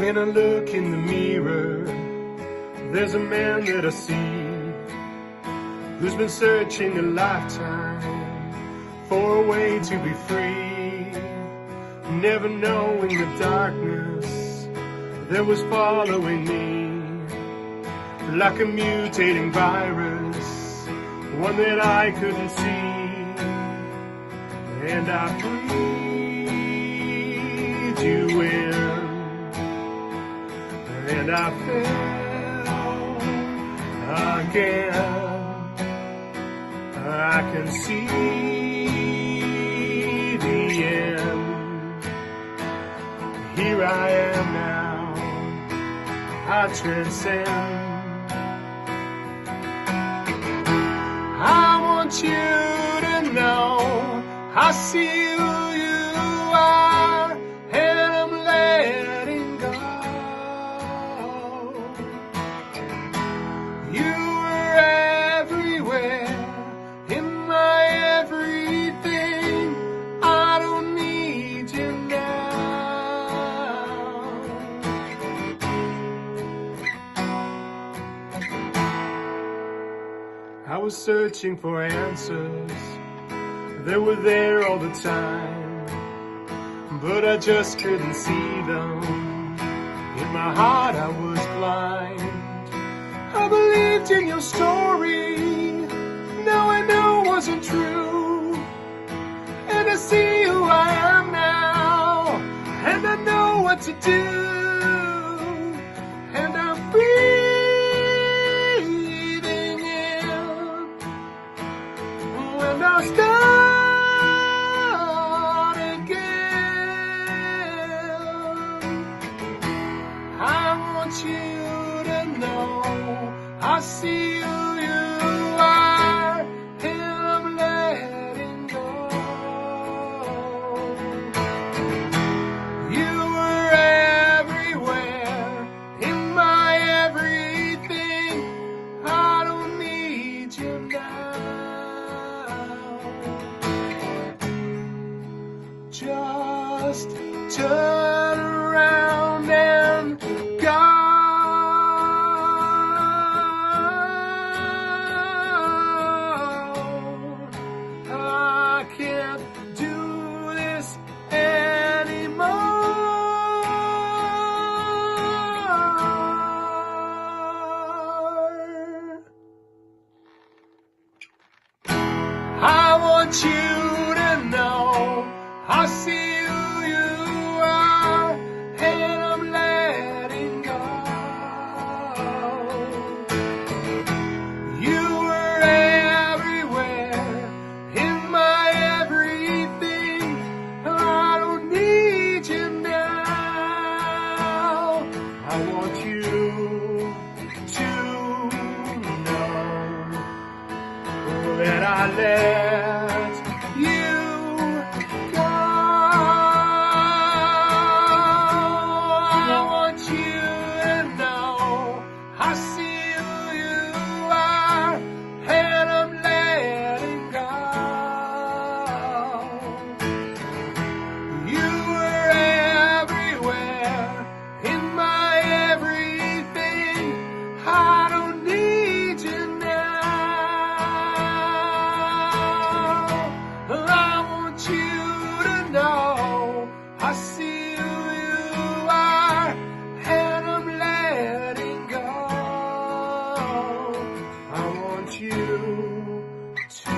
When I look in the mirror, there's a man that I see who's been searching a lifetime for a way to be free, never knowing the darkness that was following me like a mutating virus, one that I couldn't see. And I breathed you in, and I fell again. I can see the end. Here I am now, I transcend. I want you to know I see who you are, and I'm letting go. You were everywhere, in my everything. I don't need you now. I was searching for answers, they were there all the time, but I just couldn't see them. In my heart I was blind. I believed in your story, now I know it wasn't true. And I see who I am now, and I know what to do. And I'm breathing in, and I'll start again. I want you to know I see who you are, and I'm letting go. You were everywhere, in my everything. I don't need you now. Just turn around and go. I can't do this anymore. I want you to know I see who you are, and I'm letting go. You were everywhere, in my everything. I don't need you now. I want you to know that I let you go. I want you to know I see who you are, and I'm letting go. You were everywhere, in my everything. I don't need you now. I want you to know I see who you are, and I'm letting go. I want you to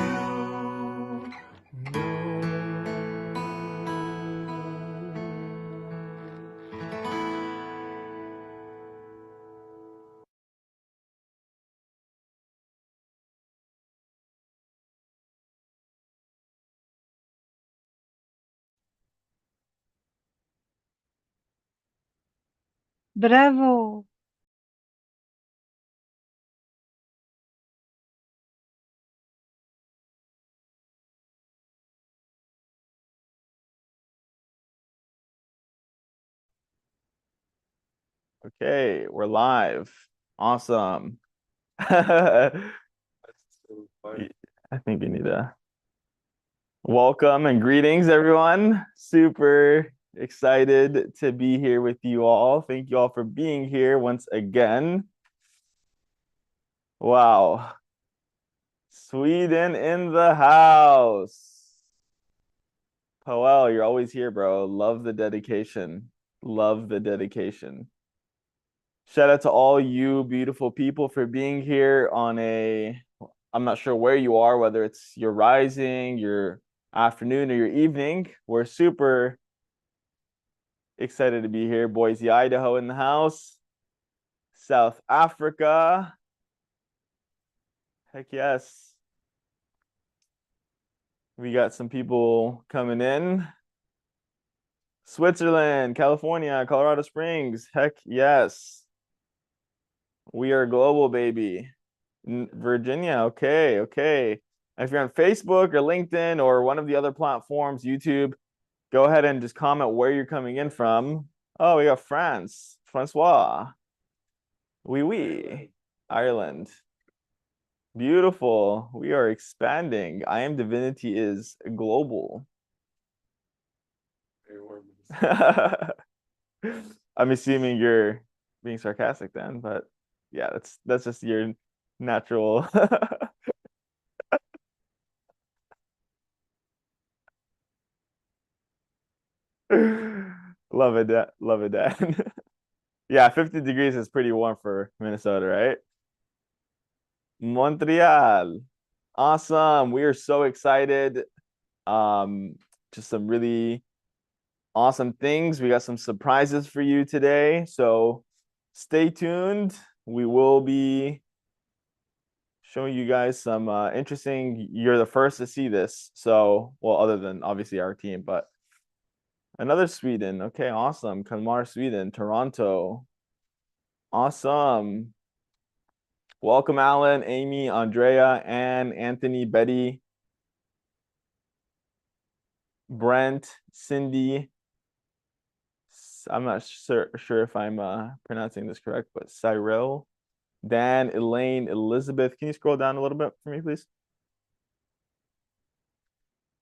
know. Bravo! Okay, we're live. Awesome. I think you need to welcome and greetings, everyone. Super Excited to be here with you all. Thank you all for being here once again. Wow. Sweden in the house. Powell, you're always here, bro. Love the dedication. Love the dedication. Shout out to all you beautiful people for being here on I'm not sure where you are, whether it's your rising, your afternoon, or your evening. We're super excited to be here. Boise, Idaho in the house. South Africa. Heck yes. We got some people coming in. Switzerland, California, Colorado Springs. Heck yes. We are global, baby. Virginia. Okay, okay. If you're on Facebook or LinkedIn or one of the other platforms, YouTube, go ahead and just comment where you're coming in from. Oh, we got France. Francois. Oui, oui. Ireland. Beautiful. We are expanding. IAMDIVINITY is global. I'm assuming you're being sarcastic then, but yeah, that's just your natural. Love it, love it, Dan. Yeah, 50 degrees is pretty warm for Minnesota, right? Montreal. Awesome. We are so excited. Um, just some really awesome things. We got some surprises for you today. So stay tuned. We will be showing you guys some interesting. You're the first to see this. So, well, other than obviously our team, but another Sweden. Okay, awesome. Kalmar, Sweden, Toronto. Awesome. Welcome, Alan, Amy, Andrea, Anne, Anthony, Betty, Brent, Cindy. I'm not sure if I'm pronouncing this correct, but Cyril, Dan, Elaine, Elizabeth. Can you scroll down a little bit for me, please?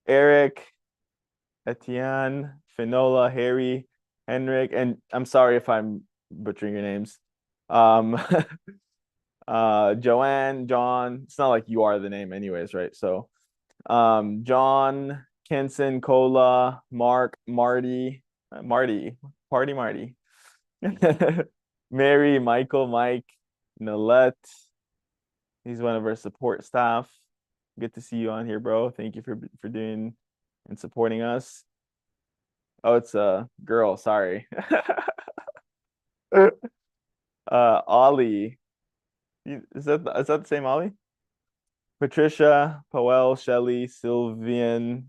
Eric, Etienne, Finola, Harry, Henrik, and I'm sorry if I'm butchering your names. Joanne, John. It's not like you are the name anyways, right? So John, Kenson, Cola, Mark, Marty, Marty, Mary, Michael, Mike, Nalette. He's one of our support staff. Good to see you on here, bro. Thank you for doing and supporting us. Oh, it's a girl. Sorry. Ollie. Is that the same Ollie? Patricia, Powell, Shelly, Sylvain,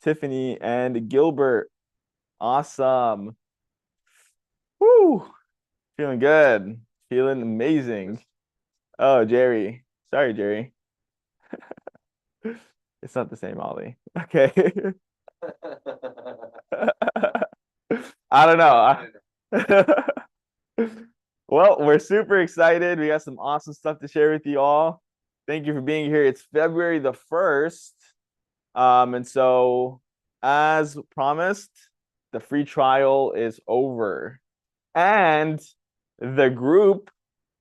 Tiffany, and Gilbert. Awesome. Woo! Feeling good. Feeling amazing. Oh, Jerry. Sorry, Jerry. It's not the same Ollie. Okay. I don't know. Well, we're super excited. We got some awesome stuff to share with you all. Thank you for being here. It's February the 1st. And so, as promised, the free trial is over. And the group,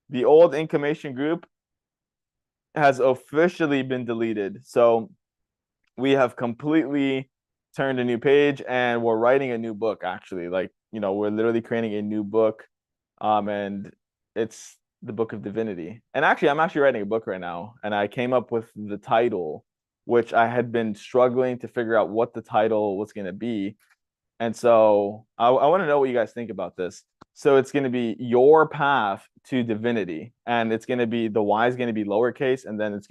the old information group, has officially been deleted. So we have completely turned a new page and we're writing a new book, actually. Like, we're literally creating a new book. And it's the Book of Divinity. And actually, I'm actually writing a book right now. And I came up with the title, which I had been struggling to figure out what the title was going to be. And so I want to know what you guys think about this. So it's going to be Your Path to Divinity, and it's going to be the Y is going to be lowercase, and then it's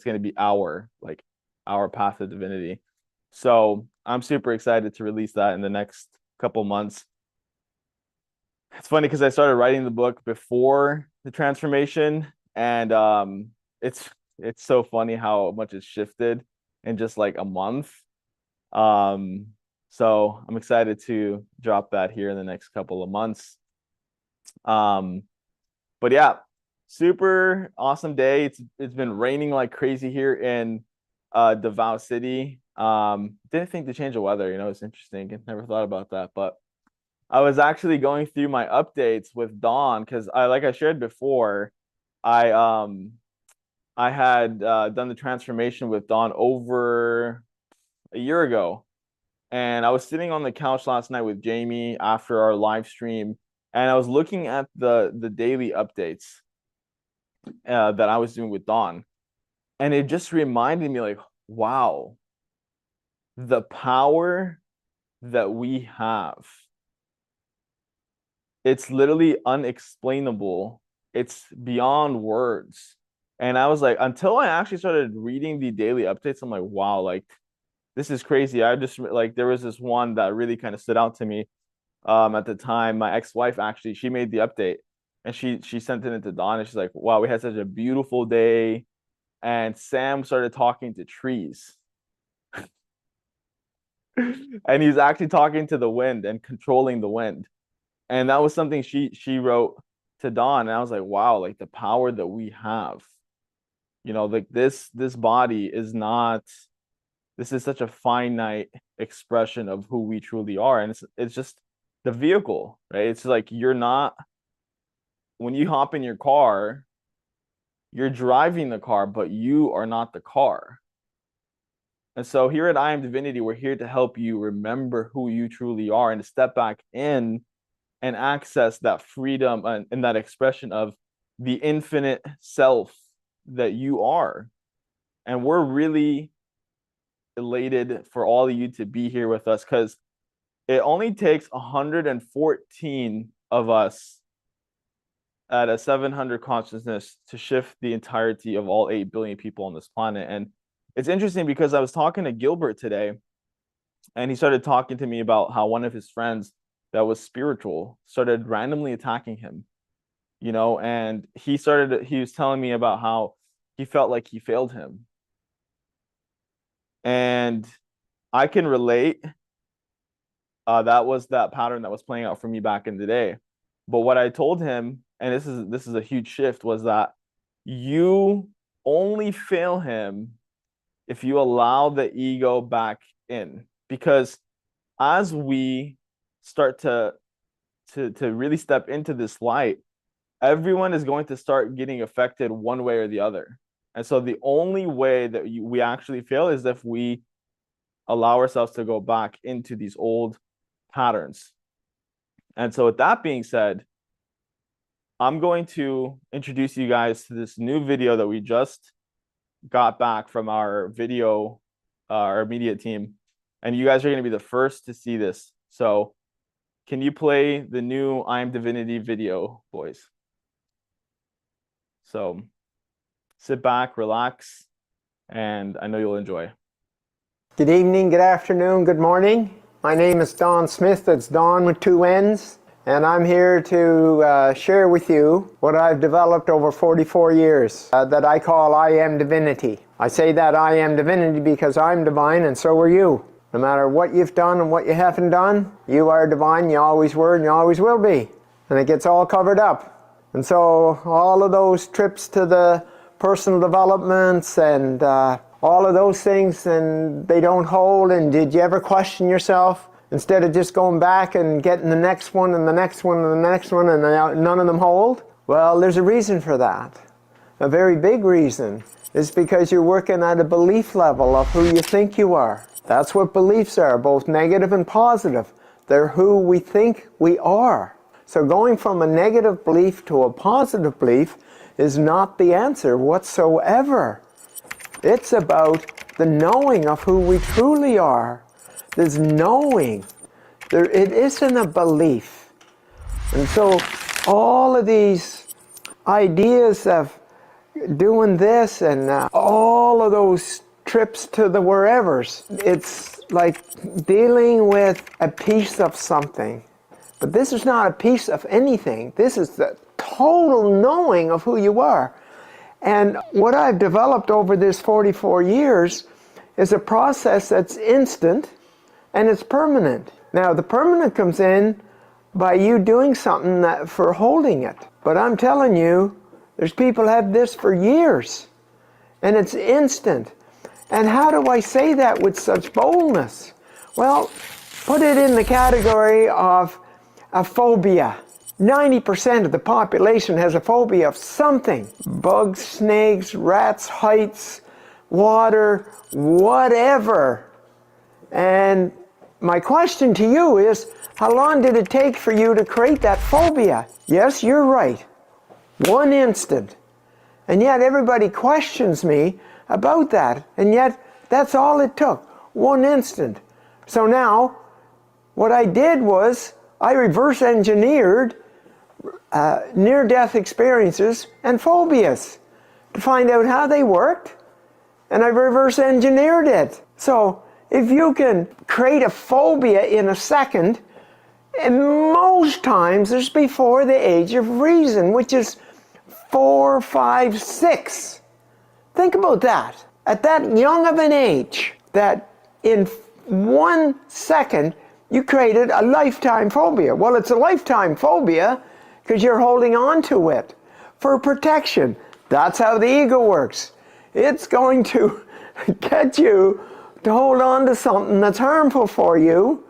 going to be our path to divinity. So I'm super excited to release that in the next couple months. It's funny because I started writing the book before the transformation, and it's so funny how much has shifted in just like a month. So I'm excited to drop that here in the next couple of months. But yeah, super awesome day. It's been raining like crazy here in Davao City. Didn't think to change the weather, it's interesting. Never thought about that. But I was actually going through my updates with Dawn because like I shared before, I had done the transformation with Dawn over a year ago. And I was sitting on the couch last night with Jamie after our live stream, and I was looking at the daily updates that I was doing with Dawn. And it just reminded me, like, wow, the power that we have. It's literally unexplainable. It's beyond words. And I was like, until I actually started reading the daily updates, I'm like, wow, like, this is crazy. I just like, there was this one that really kind of stood out to me. At the time, my ex-wife actually, she made the update and she sent it into Dawn and she's like, wow, we had such a beautiful day. And Sam started talking to trees. And he's actually talking to the wind and controlling the wind. And that was something she wrote to Dawn. And I was like, wow, like the power that we have. Like this body is not, this is such a finite expression of who we truly are. And it's just the vehicle, right? It's like you're not, when you hop in your car, you're driving the car, but you are not the car. And so here at I Am Divinity, we're here to help you remember who you truly are and to step back in and access that freedom and that expression of the infinite self that you are. And we're really elated for all of you to be here with us because it only takes 114 of us at a 700 consciousness to shift the entirety of all 8 billion people on this planet. And it's interesting because I was talking to Gilbert today and he started talking to me about how one of his friends that was spiritual started randomly attacking him, and he was telling me about how he felt like he failed him. And I can relate. That was that pattern that was playing out for me back in the day. But what I told him, and this is a huge shift, was that you only fail him if you allow the ego back in. Because as we start to really step into this light, everyone is going to start getting affected one way or the other. And so the only way that we actually fail is if we allow ourselves to go back into these old patterns. And so with that being said, I'm going to introduce you guys to this new video that we just got back from our media team. And you guys are going to be the first to see this. So can you play the new I Am Divinity video, boys? So sit back, relax, and I know you'll enjoy. Good evening, good afternoon, good morning. My name is Don Smith. That's Don with 2 N's. And I'm here to share with you what I've developed over 44 years that I call I Am Divinity. I say that I Am Divinity because I'm divine and so are you. No matter what you've done and what you haven't done, you are divine, you always were, and you always will be. And it gets all covered up. And so all of those trips to the personal developments and all of those things, and they don't hold. And did you ever question yourself? Instead of just going back and getting the next one and the next one and the next one and none of them hold? Well, there's a reason for that. A very big reason is because you're working at a belief level of who you think you are. That's what beliefs are, both negative and positive. They're who we think we are. So going from a negative belief to a positive belief is not the answer whatsoever. It's about the knowing of who we truly are. There's knowing. It isn't a belief. And so all of these ideas of doing this and all of those trips to the wherevers, it's like dealing with a piece of something. But this is not a piece of anything. This is the total knowing of who you are. And what I've developed over this 44 years is a process that's instant and it's permanent. Now, the permanent comes in by you doing something for holding it. But I'm telling you, there's people have this for years. And it's instant. And how do I say that with such boldness? Well, put it in the category of a phobia. 90% of the population has a phobia of something. Bugs, snakes, rats, heights, water, whatever. And my question to you is, how long did it take for you to create that phobia? Yes, you're right. 1 instant. And yet everybody questions me about that. And yet that's all it took. 1 instant. So now, what I did was, I reverse engineered near-death experiences and phobias to find out how they worked, and I reverse engineered it. So if you can create a phobia in a second, and most times it's before the age of reason, which is 4, 5, 6. Think about that. At that young of an age, that in 1 second you created a lifetime phobia. Well, it's a lifetime phobia because you're holding on to it for protection. That's how the ego works. It's going to get you to hold on to something that's harmful for you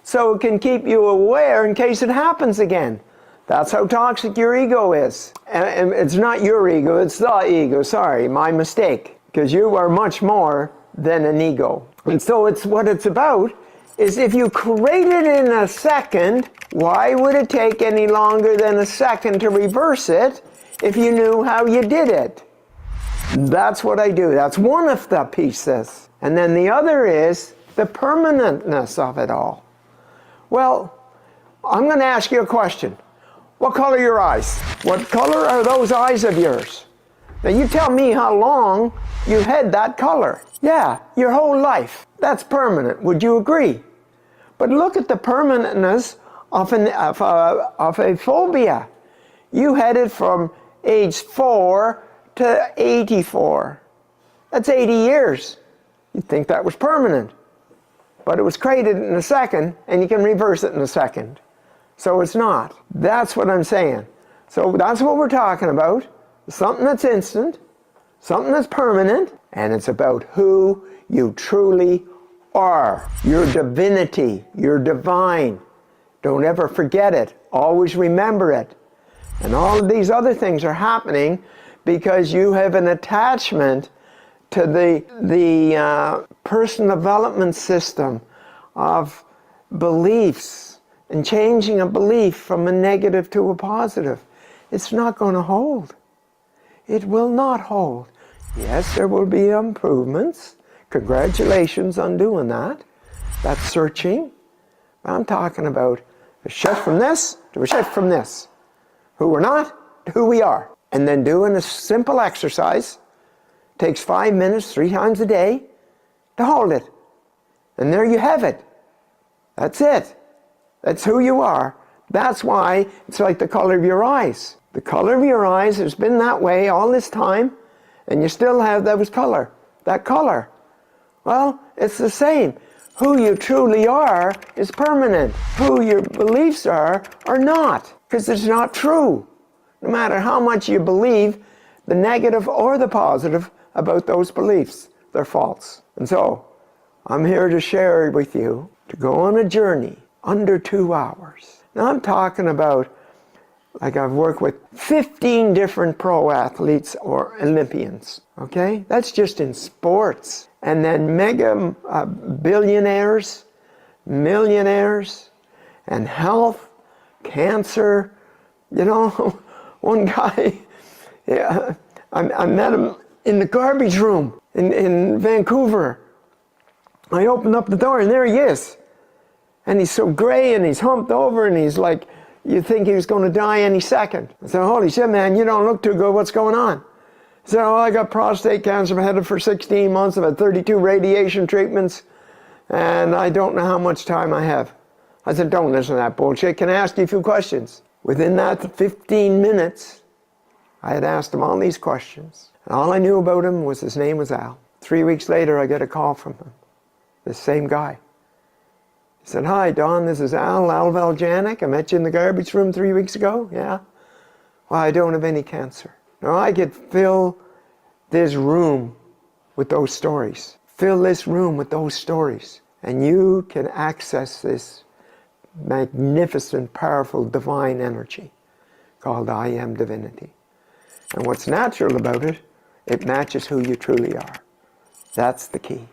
so it can keep you aware in case it happens again. That's how toxic your ego is. And it's not your ego, it's the ego. Sorry, my mistake. Because you are much more than an ego. And so what it's about is if you create it in a second, why would it take any longer than a second to reverse it if you knew how you did it? That's what I do. That's one of the pieces. And then the other is the permanentness of it all. Well, I'm going to ask you a question. What color are your eyes? What color are those eyes of yours? Now you tell me how long you had that color. Yeah, your whole life. That's permanent. Would you agree? But look at the permanentness of a phobia. You had it from age 4 to 84. That's 80 years. You'd think that was permanent. But it was created in a second, and you can reverse it in a second. So it's not. That's what I'm saying. So that's what we're talking about. Something that's instant, something that's permanent, and it's about who you truly are. Your divinity, your divine. Don't ever forget it. Always remember it. And all of these other things are happening because you have an attachment to the personal development system of beliefs and changing a belief from a negative to a positive. It's not going to hold. It will not hold. Yes, there will be improvements. Congratulations on doing that. That's searching. I'm talking about a shift from this to a shift from this. Who we're not to who we are. And then doing a simple exercise. Takes 5 minutes, 3 times a day to hold it. And there you have it. That's it. That's who you are. That's why it's like the color of your eyes. The color of your eyes has been that way all this time, and you still have that color. Well, it's the same. Who you truly are is permanent. Who your beliefs are not, because it's not true. No matter how much you believe, the negative or the positive about those beliefs, they're false. And so, I'm here to share with you to go on a journey under 2 hours. Now I'm talking about, like I've worked with 15 different pro athletes or Olympians, okay? That's just in sports. And then mega billionaires, millionaires, and health, cancer. You know, one guy, yeah, I met him in the garbage room in Vancouver. I opened up the door and there he is. And he's so gray and he's humped over and he's like, you think he was going to die any second. I said, holy shit, man, you don't look too good. What's going on? He said, oh, I got prostate cancer. I've had it for 16 months. I've had 32 radiation treatments. And I don't know how much time I have. I said, don't listen to that bullshit. Can I ask you a few questions? Within that 15 minutes, I had asked him all these questions. And all I knew about him was his name was Al. 3 weeks later, I get a call from him. The same guy. He said, hi, Don, this is Al Valjanic. I met you in the garbage room 3 weeks ago. Yeah? Well, I don't have any cancer. Now, I could fill this room with those stories. Fill this room with those stories, and you can access this magnificent, powerful, divine energy called I Am Divinity. And what's natural about it, it matches who you truly are. That's the key.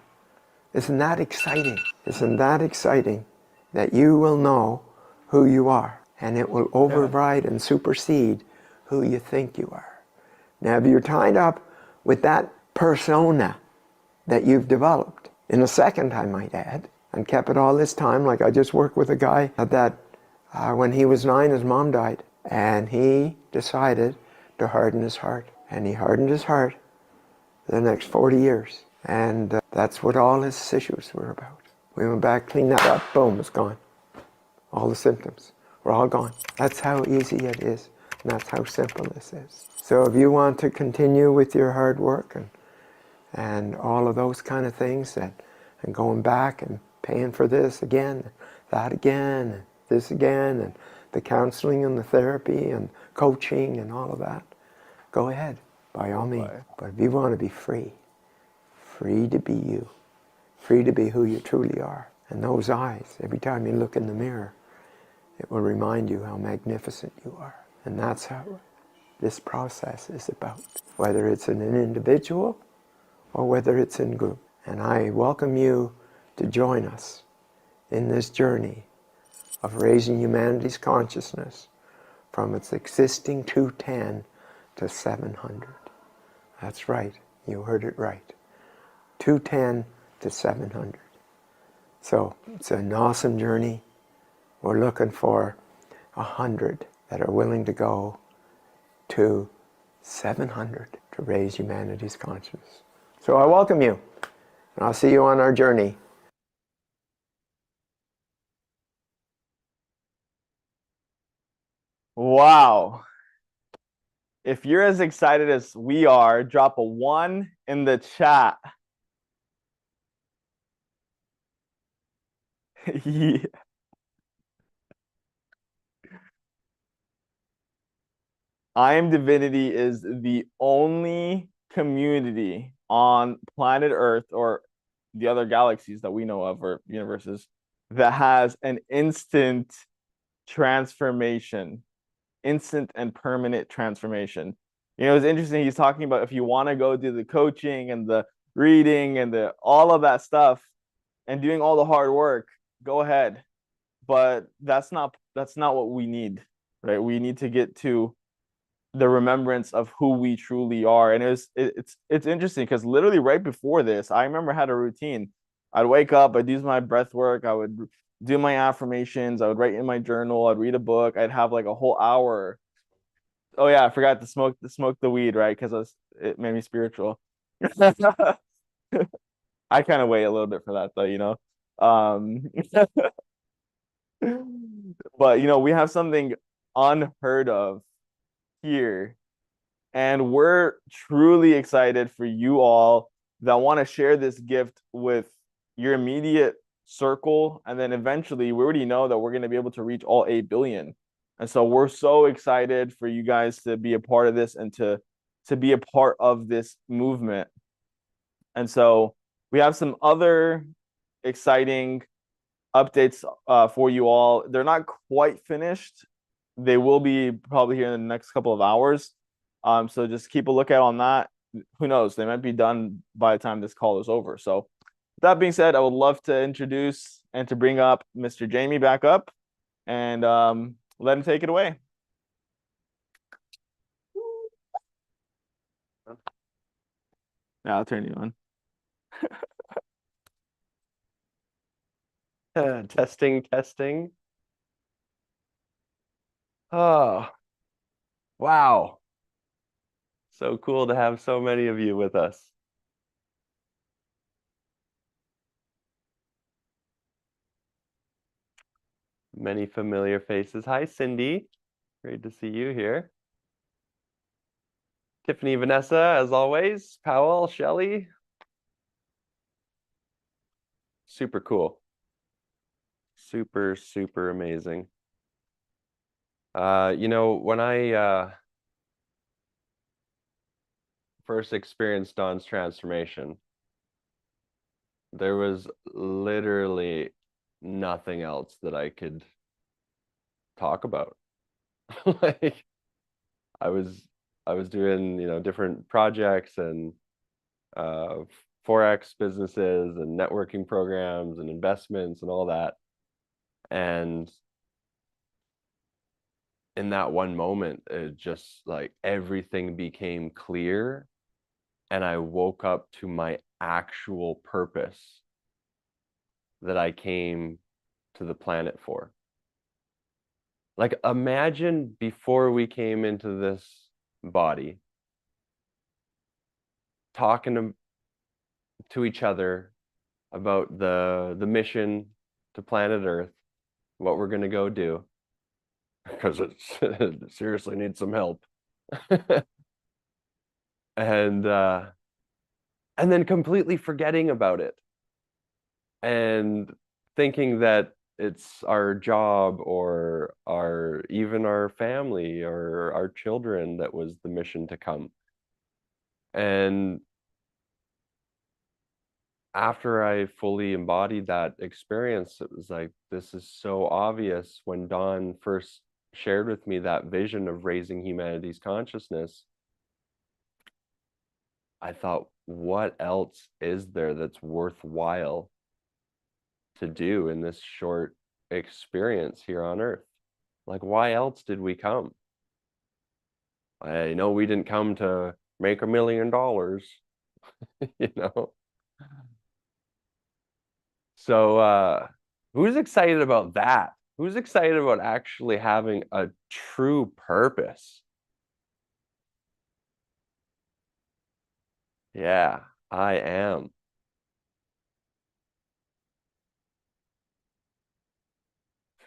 Isn't that exciting? Isn't that exciting that you will know who you are, and it will override and supersede who you think you are. Now, if you're tied up with that persona that you've developed, in a second, I might add, and kept it all this time, like I just worked with a guy that when he was 9, his mom died, and he decided to harden his heart. And he hardened his heart the next 40 years. And that's what all his issues were about. We went back, cleaned that up, boom, it's gone. All the symptoms were all gone. That's how easy it is, and that's how simple this is. So if you want to continue with your hard work and all of those kind of things, and going back and paying for this again, that again, and this again, and the counseling and the therapy and coaching and all of that, go ahead, by all means. But if you want to be free, free to be you, free to be who you truly are, and those eyes, every time you look in the mirror, it will remind you how magnificent you are. And that's how this process is about, whether it's in an individual or whether it's in group. And I welcome you to join us in this journey of raising humanity's consciousness from its existing 210 to 700. That's right, you heard it right. 210 to 700. So it's an awesome journey. We're looking for 100 that are willing to go to 700 to raise humanity's consciousness. So I welcome you, and I'll see you on our journey. Wow. If you're as excited as we are, drop a 1 in the chat. Yeah. I Am Divinity is the only community on planet Earth or the other galaxies that we know of, or universes, that has an instant transformation, instant and permanent transformation. It's interesting. He's talking about if you want to go do the coaching and the reading and all of that stuff and doing all the hard work, go ahead. But that's not what we need, right? We need to get to the remembrance of who we truly are. And it's interesting because literally right before this, I remember I had a routine. I'd wake up, I'd use my breath work, I would do my affirmations, I would write in my journal, I'd read a book, I'd have like a whole hour. Oh yeah, I forgot to smoke the weed, right? Because it made me spiritual. I kind of wait a little bit for that though. But we have something unheard of here, and we're truly excited for you all that want to share this gift with your immediate circle, and then eventually we already know that we're going to be able to reach all 8 billion. And so we're so excited for you guys to be a part of this and to be a part of this movement. And so we have some other exciting updates for you all. They're not quite finished. They will be probably here in the next couple of hours. So just keep a lookout on that. Who knows? They might be done by the time this call is over. So that being said, I would love to introduce and to bring up Mr. Jamie back up and let him take it away. Yeah, I'll turn you on. Testing. Oh, wow. So cool to have so many of you with us. Many familiar faces. Hi, Cindy. Great to see you here. Tiffany, Vanessa, as always. Powell, Shelley. Super cool. Super, super amazing. When I first experienced Dawn's transformation, there was literally nothing else that I could talk about. Like I was doing, different projects and uh Forex businesses and networking programs and investments and all that. And in that one moment, it just like everything became clear, and I woke up to my actual purpose that I came to the planet for. Like, imagine before we came into this body, talking to each other about the mission to planet Earth, what we're going to go do, because it seriously needs some help. and then completely forgetting about it and thinking that it's our job or even our family or our children that was the mission to come. And after I fully embodied that experience, it was like, this is so obvious. When Don first shared with me that vision of raising humanity's consciousness, I thought, what else is there that's worthwhile to do in this short experience here on Earth? Like, why else did we come? I know we didn't come to make $1 million, you know? So who's excited about that? Who's excited about actually having a true purpose? Yeah, I am.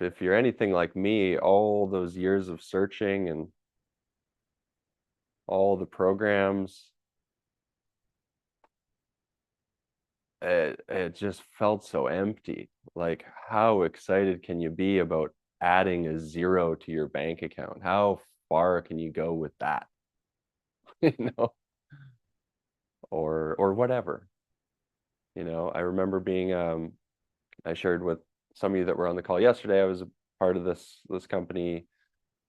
If you're anything like me, all those years of searching and all the programs, it just felt so empty. Like, how excited can you be about adding a zero to your bank account? How far can you go with that? You know, or whatever. I remember being I shared with some of you that were on the call yesterday, I was a part of this company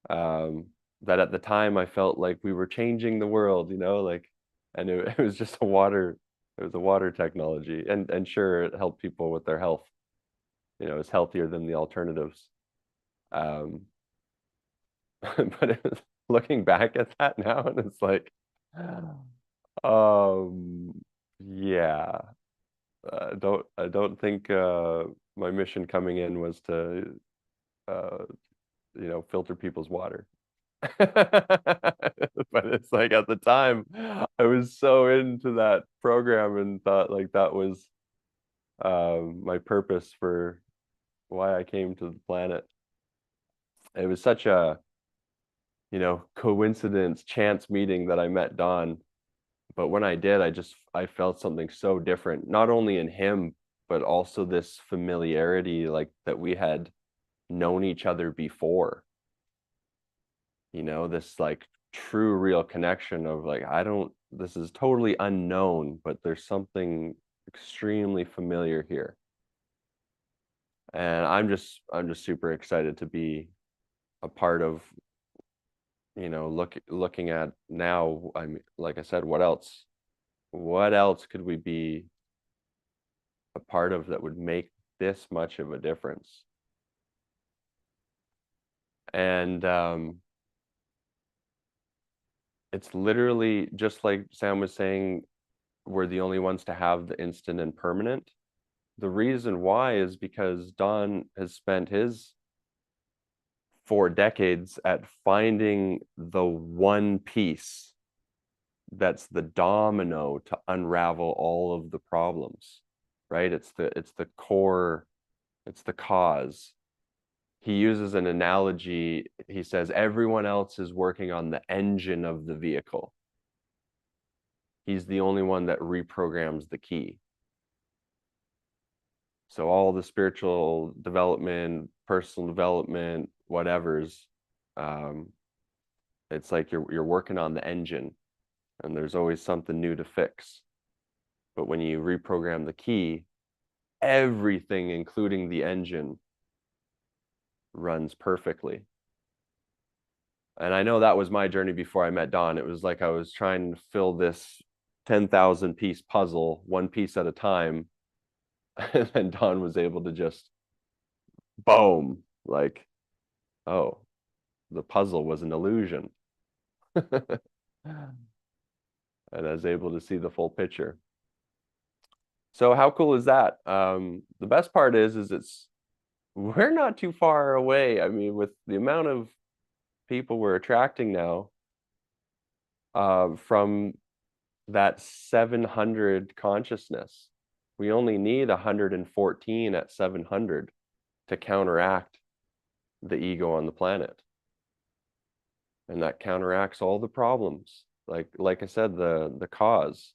that at the time I felt like we were changing the world, like, and it was just a water technology, and sure, it helped people with their health. It's healthier than the alternatives. Um, but it was, looking back at that now, and it's like, yeah, I don't think my mission coming in was to filter people's water. But it's like, at the time I was so into that program and thought like that was my purpose for why I came to the planet. It was such a coincidence, chance meeting that I met Don. But when I did, I felt something so different, not only in him, but also this familiarity, like that we had known each other before. This like true, real connection of like, this is totally unknown, but there's something extremely familiar here. And I'm just super excited to be a part of, looking at now. I mean, like I said, what else could we be a part of that would make this much of a difference? And it's literally just like Sam was saying, we're the only ones to have the instant and permanent. The reason why is because Don has spent his 4 decades at finding the one piece that's the domino to unravel all of the problems, right? It's the core, it's the cause. He uses an analogy. He says everyone else is working on the engine of the vehicle. He's the only one that reprograms the key. So all the spiritual development, personal development, whatever's, it's like you're working on the engine, and there's always something new to fix. But when you reprogram the key, everything, including the engine, runs perfectly. And I know that was my journey before I met Don. It was like I was trying to fill this 10,000 piece puzzle, one piece at a time. And then Don was able to just boom, like, oh, the puzzle was an illusion. And I was able to see the full picture. So how cool is that? The best part is we're not too far away. I mean, with the amount of people we're attracting now, from that 700 consciousness, we only need 114 at 700 to counteract the ego on the planet. And that counteracts all the problems. Like I said, the cause,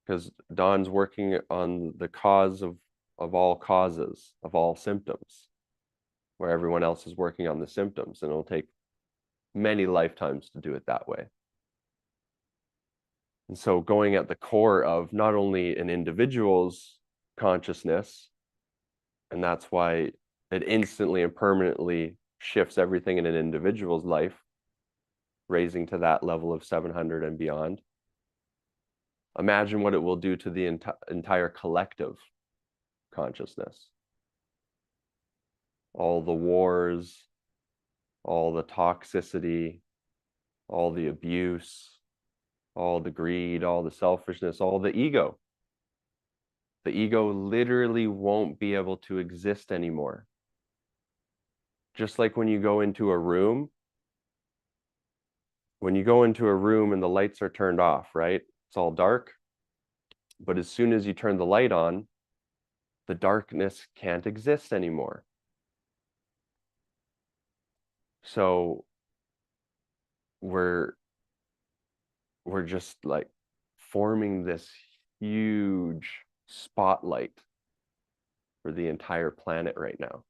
because Don's working on the cause of all causes, of all symptoms, where everyone else is working on the symptoms, and it'll take many lifetimes to do it that way. And so going at the core of not only an individual's consciousness, and that's why it instantly and permanently shifts everything in an individual's life, raising to that level of 700 and beyond. Imagine what it will do to the entire collective consciousness. All the wars, all the toxicity, all the abuse, all the greed, all the selfishness, all the ego. The ego literally won't be able to exist anymore. Just like when you go into a room, and the lights are turned off, right? It's all dark. But as soon as you turn the light on, the darkness can't exist anymore. So we're just like forming this huge spotlight for the entire planet right now.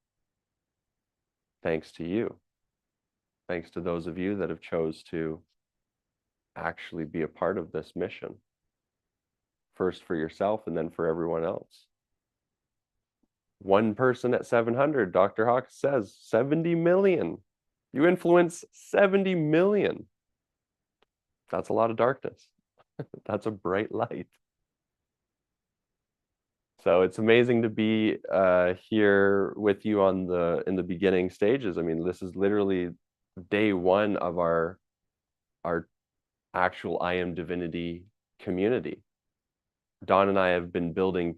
Thanks to you. Thanks to those of you that have chose to actually be a part of this mission. First for yourself and then for everyone else. One person at 700, Dr. Hawk says 70 million. You influence 70 million. That's a lot of darkness. That's a bright light. So it's amazing to be here with you in the beginning stages. I mean, this is literally day one of our actual I Am Divinity community. Don and I have been building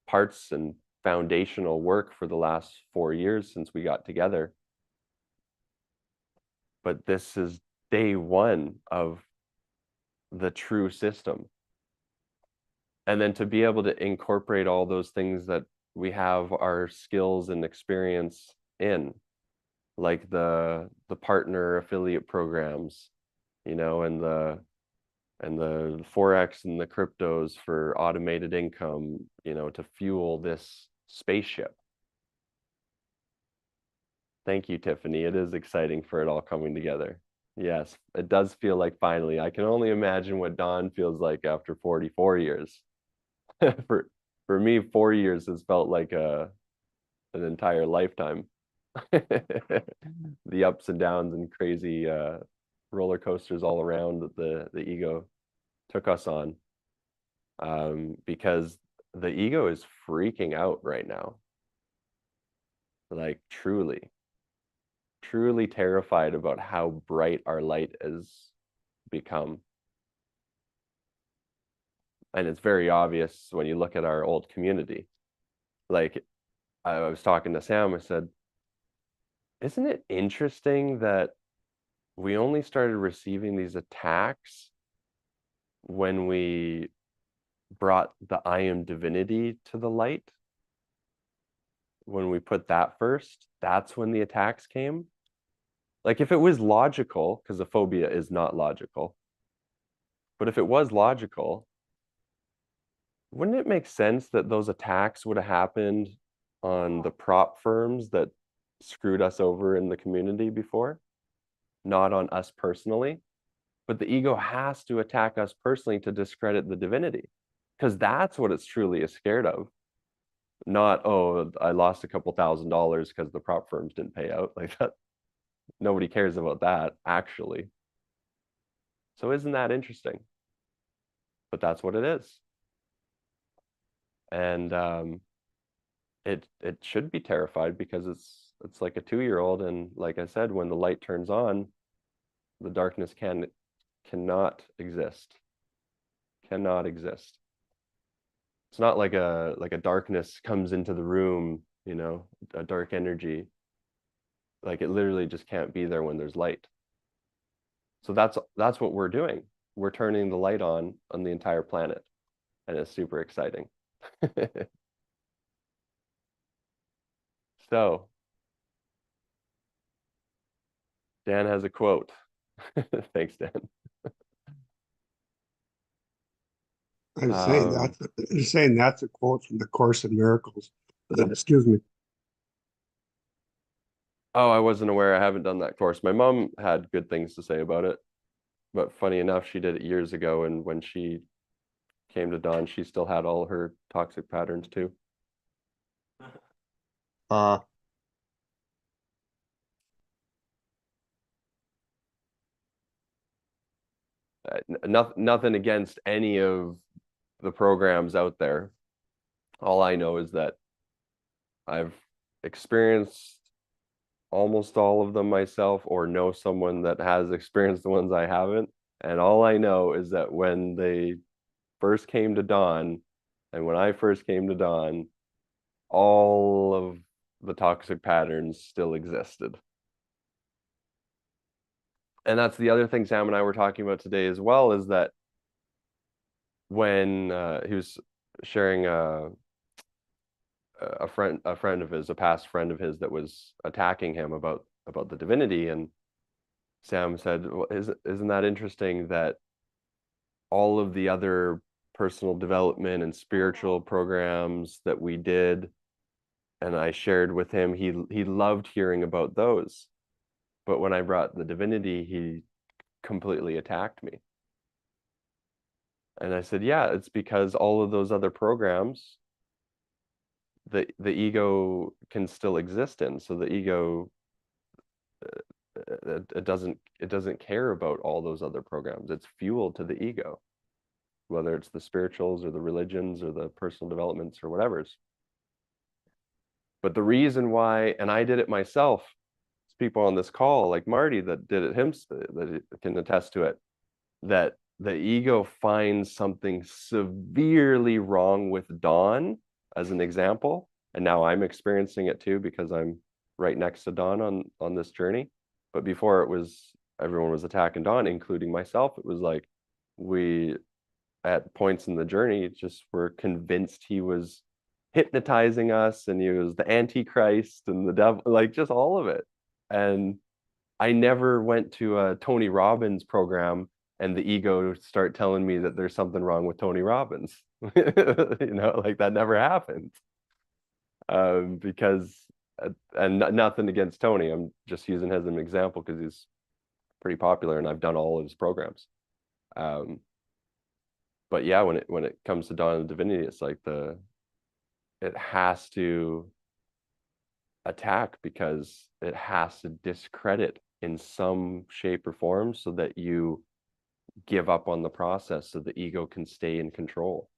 parts and foundational work for the last 4 years since we got together. But this is day one of the true system. And then to be able to incorporate all those things that we have our skills and experience in, like the partner affiliate programs, you know, and the Forex and the cryptos for automated income, you know, to fuel this spaceship. Thank you, Tiffany. It is exciting for it all coming together. Yes, it does feel like finally. I can only imagine what Don feels like after 44 years. For me, 4 years has felt like an entire lifetime. The ups and downs and crazy roller coasters all around that the ego took us on, because the ego is freaking out right now, like truly terrified about how bright our light has become. And it's very obvious when you look at our old community. Like I was talking to Sam, I said, isn't it interesting that we only started receiving these attacks when we brought the I Am Divinity to the light? When we put that first, that's when the attacks came. Like if it was logical, because the phobia is not logical, but if it was logical, wouldn't it make sense that those attacks would have happened on the prop firms that screwed us over in the community before, not on us personally? But the ego has to attack us personally to discredit the divinity, because that's what it's truly is scared of. Not, oh, I lost a couple $1,000 because the prop firms didn't pay out. Like that, nobody cares about that, actually. So isn't that interesting? But that's what it is. And it should be terrified because it's like a 2-year-old, and like I said, when the light turns on, the darkness cannot exist. Cannot exist. It's not like a darkness comes into the room, you know, a dark energy. Like it literally just can't be there when there's light. So that's what we're doing. We're turning the light on the entire planet, and it's super exciting. So Dan has a quote. Thanks, Dan. I'm saying that's a quote from the Course in Miracles. Excuse me. Oh, I wasn't aware. I haven't done that course. My mom had good things to say about it, but funny enough, she did it years ago, and when she came to Dawn, she still had all her toxic patterns too. Nothing against any of the programs out there. All I know is that I've experienced almost all of them myself, or know someone that has experienced the ones I haven't. And all I know is that when they first came to Dawn, and when I first came to Dawn, all of the toxic patterns still existed. And that's the other thing Sam and I were talking about today as well, is that when he was sharing a friend of his, a past friend of his, that was attacking him about the divinity, and Sam said, well, isn't that interesting that all of the other personal development and spiritual programs that we did, and I shared with him, he loved hearing about those, but when I brought the divinity, he completely attacked me. And I said, yeah, it's because all of those other programs, the ego can still exist in. So the ego, it doesn't care about all those other programs. It's fuel to the ego, whether it's the spirituals or the religions or the personal developments or whatever's. But the reason why, and I did it myself, people on this call like Marty that did it that can attest to it, that the ego finds something severely wrong with Dawn, as an example, and now I'm experiencing it too because I'm right next to Dawn on this journey. But before, it was everyone was attacking Dawn, including myself. It was like we, at points in the journey, just were convinced he was hypnotizing us, and he was the Antichrist and the devil, like just all of it. And I never went to a Tony Robbins program and the ego start telling me that there's something wrong with Tony Robbins. You know, like that never happened. Because, and nothing against Tony, I'm just using him as an example because he's pretty popular and I've done all of his programs. But yeah, when it comes to Dawn of Divinity, it's like it has to attack because it has to discredit in some shape or form so that you give up on the process so the ego can stay in control.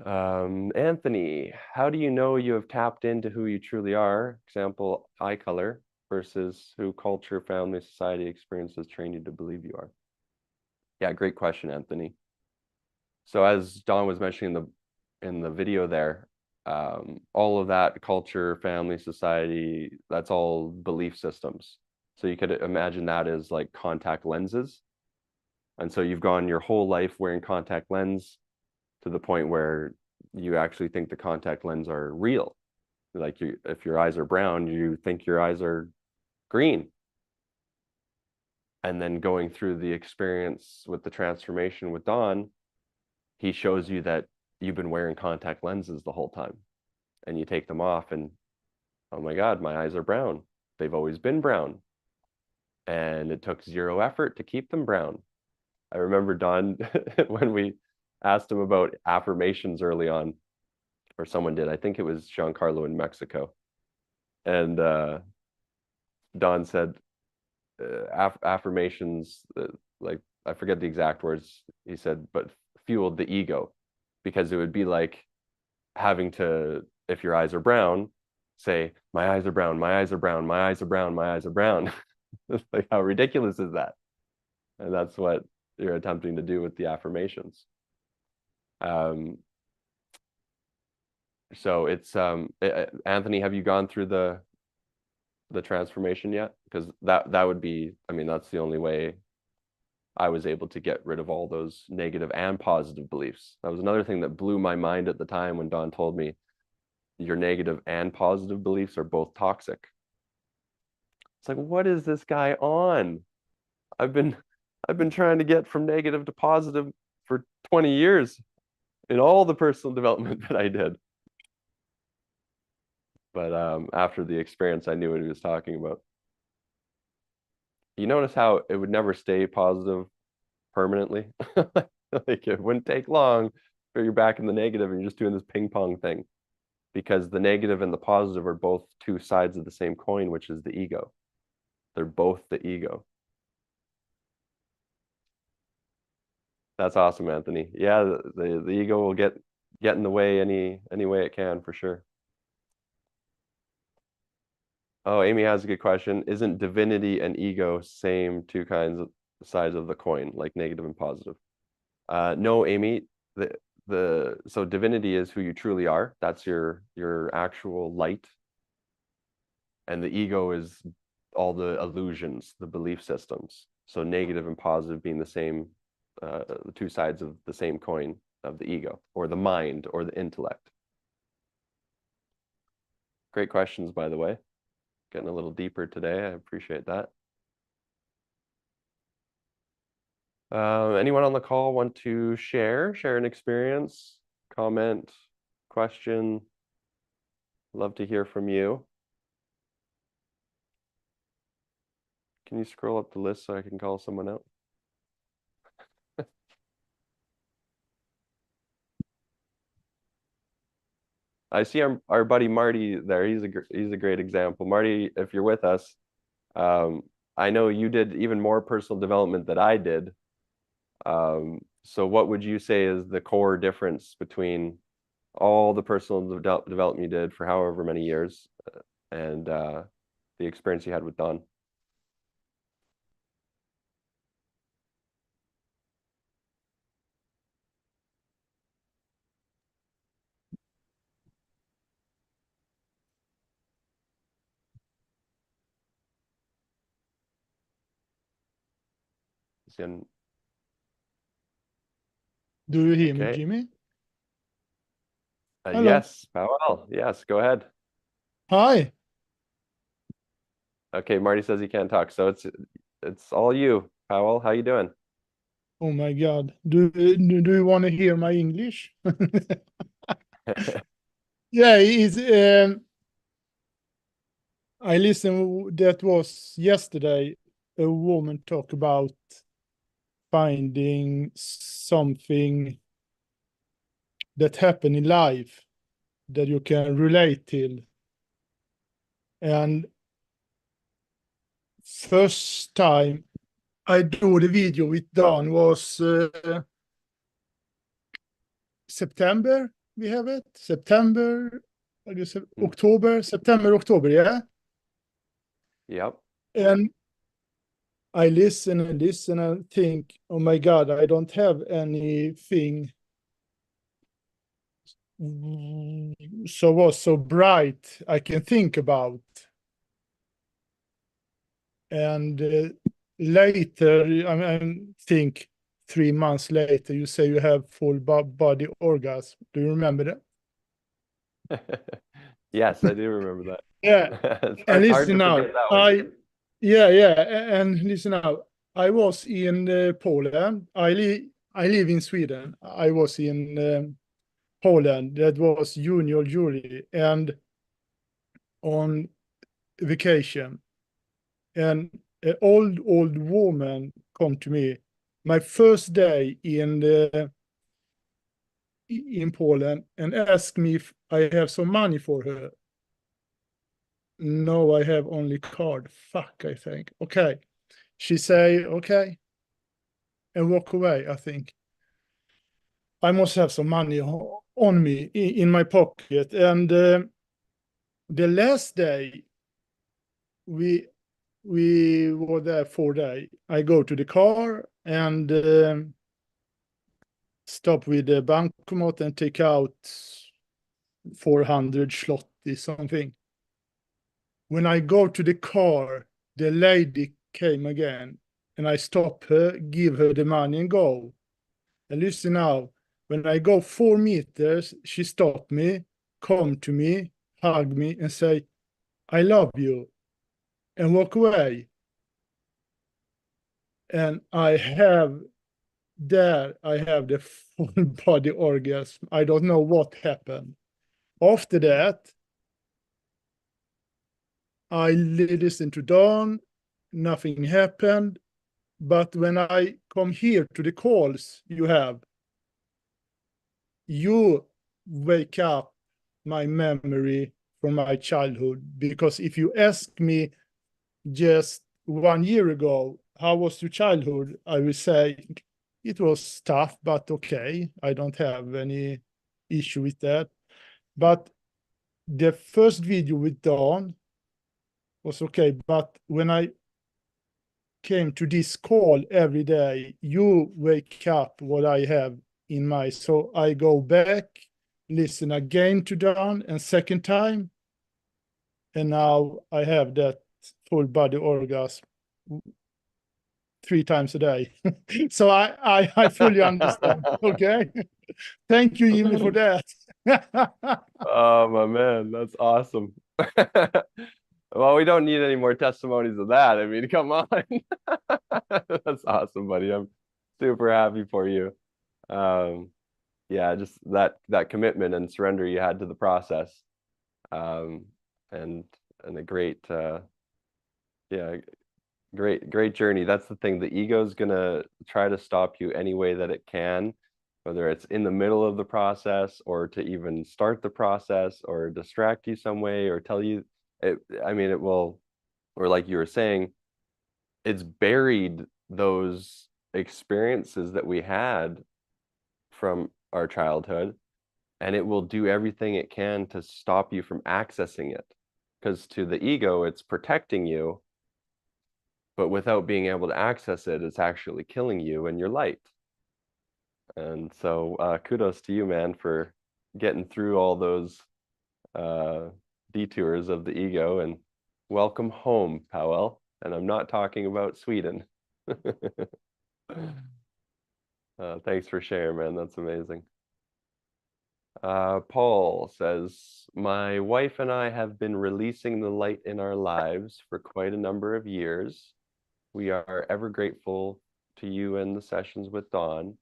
Anthony, how do you know you have tapped into who you truly are? Example, eye color versus who culture, family, society, experiences train you to believe you are. Yeah, great question, Anthony. So as Don was mentioning in the video there, all of that, culture, family, society, that's all belief systems. So you could imagine that as like contact lenses. And so you've gone your whole life wearing contact lens to the point where you actually think the contact lens are real. Like if your eyes are brown, you think your eyes are green. And then going through the experience with the transformation with Don, he shows you that you've been wearing contact lenses the whole time, and you take them off and, oh my God, my eyes are brown. They've always been brown. And it took zero effort to keep them brown. I remember Don, when we asked him about affirmations early on, or someone did. I think it was Giancarlo in Mexico. And Don said, affirmations, like, I forget the exact words he said, but fueled the ego, because it would be like having to, if your eyes are brown, say, my eyes are brown, my eyes are brown, my eyes are brown, my eyes are brown. It's like, how ridiculous is that? And that's what you're attempting to do with the affirmations. So it's Anthony, have you gone through the transformation yet? Because that would be, I mean, that's the only way I was able to get rid of all those negative and positive beliefs. That was another thing that blew my mind at the time when Don told me your negative and positive beliefs are both toxic. It's like, what is this guy on? I've been trying to get from negative to positive for 20 years in all the personal development that I did. But after the experience, I knew what he was talking about. You notice how it would never stay positive permanently? Like, it wouldn't take long for you're back in the negative and you're just doing this ping pong thing, because the negative and the positive are both two sides of the same coin, which is the ego. They're both the ego. That's awesome, Anthony. Yeah, the ego will get in the way any way it can, for sure. Oh, Amy has a good question. Isn't divinity and ego same two sides of the coin, like negative and positive? No, Amy. So divinity is who you truly are. That's your actual light. And the ego is all the illusions, the belief systems. So negative and positive being the same, the two sides of the same coin of the ego, or the mind, or the intellect. Great questions, by the way. Getting a little deeper today. I appreciate that. Anyone on the call want to share an experience, comment, question? Love to hear from you. Can you scroll up the list so I can call someone out? I see our buddy Marty there. He's a great example. Marty, if you're with us, I know you did even more personal development than I did. So what would you say is the core difference between all the personal development you did for however many years and the experience you had with Don? Do you hear me, Okay. Jimmy? Hello. Yes, Powell. Yes, go ahead. Hi. Okay, Marty says he can't talk, so it's all you, Powell. How you doing? Oh my God. Do you want to hear my English? Yeah, I listened. That was yesterday. A woman talk about finding something that happened in life that you can relate to. And first time I do the video with Don was September. We have it September, October, September, October, yeah. Yep. And I listen and think, oh my God, I don't have anything so bright I can think about. And later, I think 3 months later, you say you have full body orgasm. Do you remember that? Yes, I do remember that. Yeah. It's And hard to listen now, forget that one. and listen now. I was in Poland. I live in Sweden. I was in Poland. That was June or July, and on vacation. And an old woman come to me. My first day in in Poland and ask me if I have some money for her. No, I have only card. Fuck, I think. Okay. She say, okay, and walk away, I think. I must have some money on me in my pocket. And the last day we were there 4 days. I go to the car and stop with the bankomat and take out 400 zloty something. When I go to the car, the lady came again, and I stop her, give her the money, and go. And listen now, when I go 4 meters, she stop me, come to me, hug me, and say, "I love you," and walk away. And I have the full body orgasm. I don't know what happened. After that, I listened to Dawn, nothing happened. But when I come here to the calls you wake up my memory from my childhood. Because if you ask me just 1 year ago, how was your childhood? I will say it was tough, but okay. I don't have any issue with that. But the first video with Dawn was okay. But when I came to this call every day, you wake up what I have in my, so I go back, listen again to Dawn, and second time, and now I have that full body orgasm 3 times a day. So I fully understand. Okay. Thank you, Jimmy, for that. Oh, my man, that's awesome. Well, we don't need any more testimonies of that. I mean, come on. That's awesome, buddy. I'm super happy for you. Yeah, just that commitment and surrender you had to the process. And a great yeah, great journey. That's the thing. The ego is gonna try to stop you any way that it can, whether it's in the middle of the process or to even start the process or distract you some way or tell you it. I mean, it will, or like you were saying, it's buried those experiences that we had from our childhood, and it will do everything it can to stop you from accessing it. Because to the ego, it's protecting you, but without being able to access it, it's actually killing you and your light. And so kudos to you, man, for getting through all those detours of the ego, and welcome home, Powell. And I'm not talking about Sweden. Thanks for sharing, man. That's amazing. Paul says, my wife and I have been releasing the light in our lives for quite a number of years. We are ever grateful to you and the sessions with Dawn.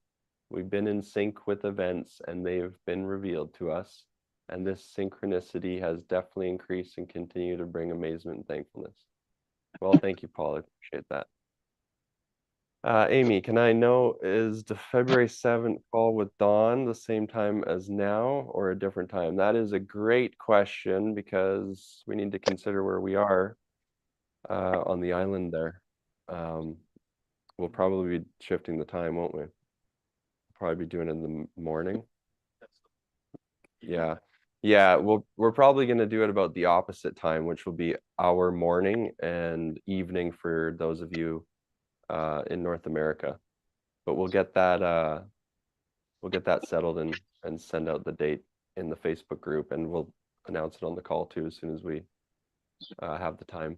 We've been in sync with events and they've been revealed to us. And this synchronicity has definitely increased and continue to bring amazement and thankfulness. Well, thank you, Paul. I appreciate that. Amy, can I know, is the February 7th call with Dawn the same time as now or a different time? That is a great question because we need to consider where we are on the island there. We'll probably be shifting the time, won't we? Probably be doing it in the morning. Yeah. Yeah, we're probably going to do it about the opposite time, which will be our morning and evening for those of you in North America. But we'll get that settled and send out the date in the Facebook group, and we'll announce it on the call too as soon as we have the time.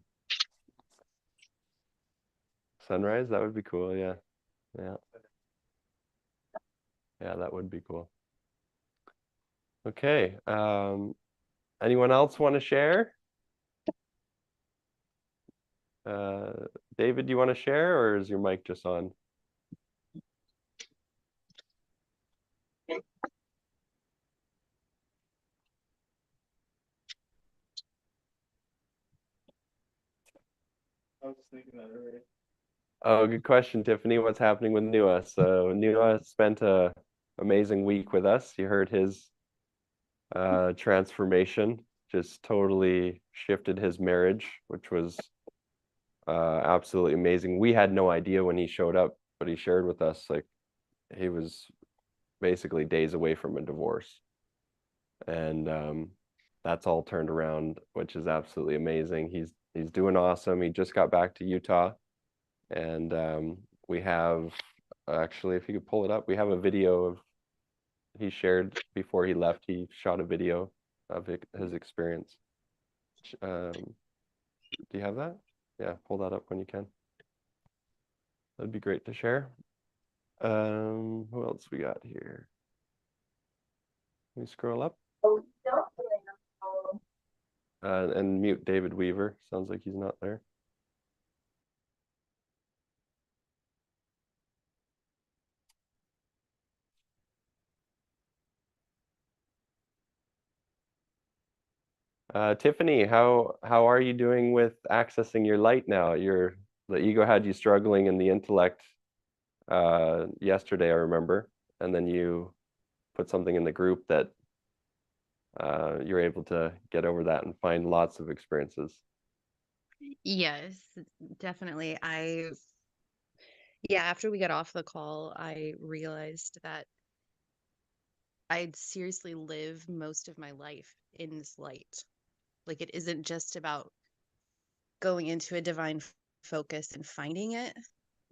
Sunrise, that would be cool. Yeah. Yeah, that would be cool. Okay. Anyone else want to share? David, do you want to share, or is your mic just on? I was just thinking that earlier. Oh, good question, Tiffany. What's happening with Nua? So Nua spent a amazing week with us. You heard his transformation, just totally shifted his marriage, which was absolutely amazing. We had no idea when he showed up, but he shared with us like he was basically days away from a divorce. And that's all turned around, which is absolutely amazing. He's doing awesome. He just got back to Utah, and we have actually, if you could pull it up, we have a video of he shared before he left. He shot a video of his experience. Do you have that? Yeah, pull that up when you can. That'd be great to share. Who else we got here? Let me scroll up. And mute David Weaver. Sounds like he's not there. Tiffany, how are you doing with accessing your light now? The ego had you struggling in the intellect yesterday, I remember, and then you put something in the group that you're able to get over that and find lots of experiences. Yes, definitely. Yeah, after we got off the call, I realized that I'd seriously live most of my life in this light. Like, it isn't just about going into a divine focus and finding it.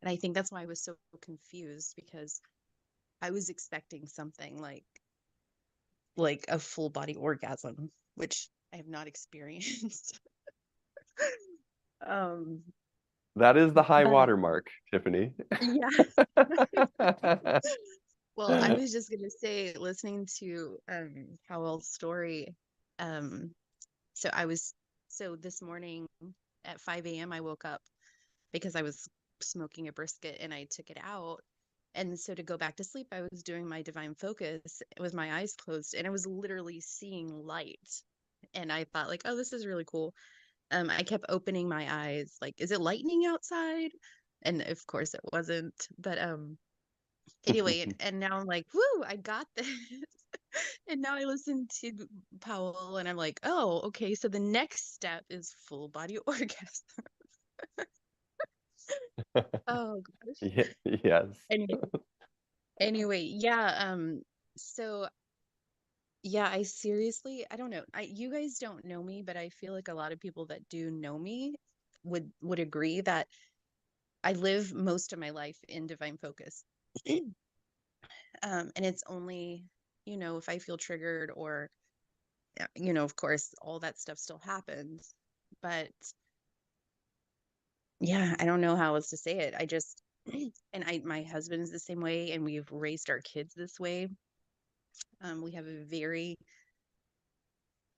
And I think that's why I was so confused, because I was expecting something like a full body orgasm, which I have not experienced. That is the high But watermark, Tiffany. yeah. Well, I was just gonna say, listening to Howell's story, so this morning at 5 a.m. I woke up because I was smoking a brisket and I took it out. And so to go back to sleep, I was doing my divine focus with my eyes closed, and I was literally seeing light. And I thought, like, oh, this is really cool. I kept opening my eyes, like, is it lightning outside? And of course it wasn't. But anyway, and now I'm like, whoo, I got this. And now I listen to Powell and I'm like, oh, okay, so the next step is full body orgasm. Oh gosh. Yes. Anyway, yeah, so yeah, I don't know. You guys don't know me, but I feel like a lot of people that do know me would agree that I live most of my life in divine focus. And it's only, if I feel triggered or, of course, all that stuff still happens. But yeah, I don't know how else to say it. I just, and my husband is the same way, and we've raised our kids this way. We have a very,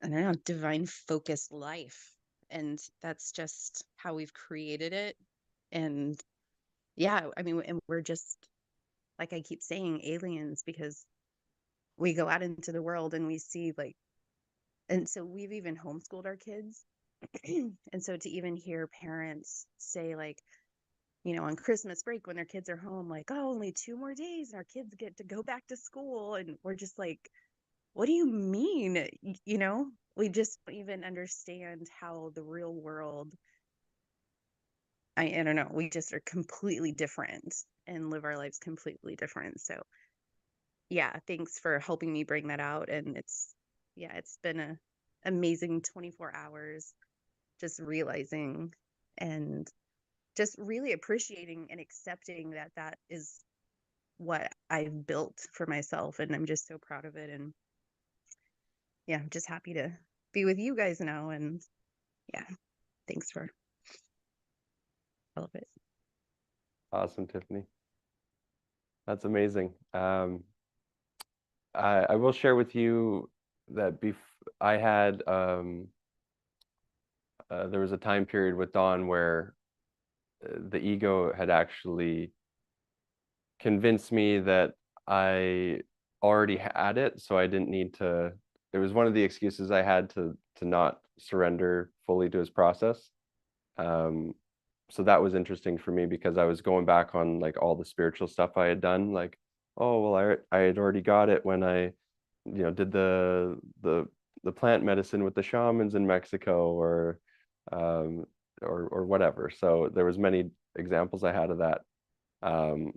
I don't know, divine focused life. And that's just how we've created it. And yeah, I mean, and we're just, like I keep saying, aliens, because we go out into the world and we see and so we've even homeschooled our kids. And so to even hear parents say, like, on Christmas break when their kids are home, like, oh, only 2 more days and our kids get to go back to school. And we're just like, what do you mean? We just don't even understand how the real world, I don't know, we just are completely different and live our lives completely different. So yeah, thanks for helping me bring that out. And it's been a amazing 24 hours, just realizing and just really appreciating and accepting that that is what I've built for myself. And I'm just so proud of it. And yeah, I'm just happy to be with you guys now. And yeah, thanks for all of it. Awesome, Tiffany. That's amazing. I will share with you that I had there was a time period with Dawn where the ego had actually convinced me that I already had it, so I didn't need to. It was one of the excuses I had to not surrender fully to his process. So that was interesting for me because I was going back on like all the spiritual stuff I had done, like oh well, I had already got it when I, did the plant medicine with the shamans in Mexico, um, or whatever. So there was many examples I had of that. Um,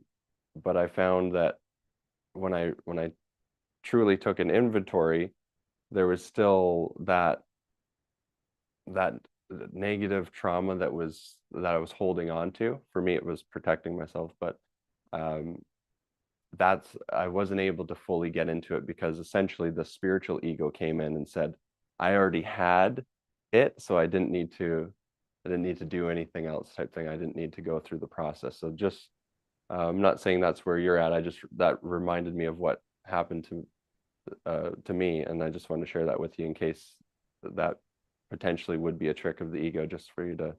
but I found that when I truly took an inventory, there was still that negative trauma that I was holding on to. For me, it was protecting myself, but um, I wasn't able to fully get into it because essentially the spiritual ego came in and said, I already had it, so I didn't need to do anything else type thing. I didn't need to go through the process. So just I'm not saying that's where you're at. That reminded me of what happened to me, and I just wanted to share that with you in case that potentially would be a trick of the ego, just for you to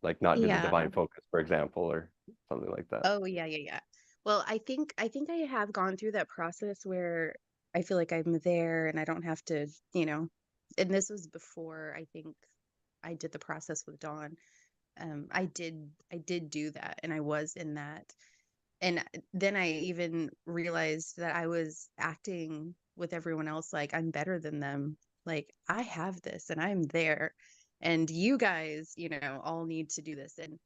like not do the Yeah. divine focus, for example, or something like that. Oh, yeah. Well, I think I have gone through that process where I feel like I'm there and I don't have to, and this was before I think I did the process with Dawn. I did do that, and I was in that. And then I even realized that I was acting with everyone else like I'm better than them. Like, I have this and I'm there. And you guys, all need to do this. And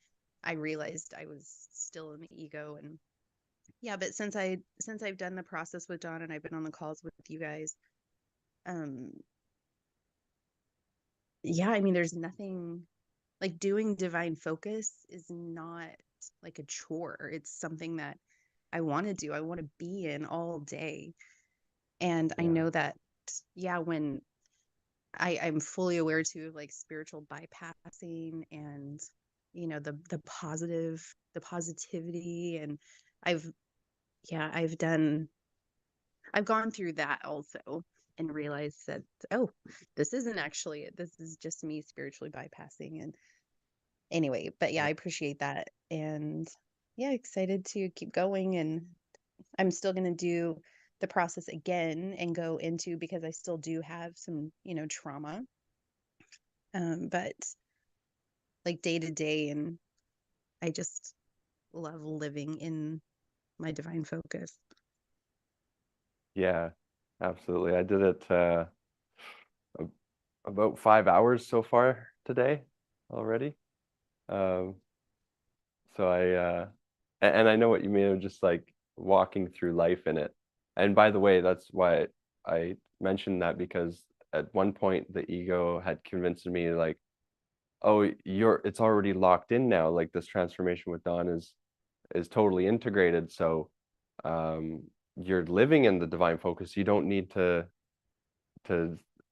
I realized I was still in the ego. And yeah, but since I've done the process with Dawn and I've been on the calls with you guys, um, yeah, I mean, there's nothing like doing divine focus is not like a chore. It's something that I want to do. I want to be in all day. And I Yeah. know that, yeah, when I'm fully aware too of like spiritual bypassing and, the positivity. And I've, yeah, I've gone through that also and realized that, oh, this isn't actually it. This is just me spiritually bypassing. And anyway, but yeah, I appreciate that. And yeah, excited to keep going. And I'm still going to do the process again and go into, because I still do have some, trauma. But like day to day, and I just love living in my divine focus. Yeah, absolutely. I did it about 5 hours so far today already. Um, so and I know what you mean of just like walking through life in it. And by the way, that's why I mentioned that, because at one point the ego had convinced me like, oh, it's already locked in now. Like this transformation with Dawn is totally integrated. So um, you're living in the divine focus. You don't need to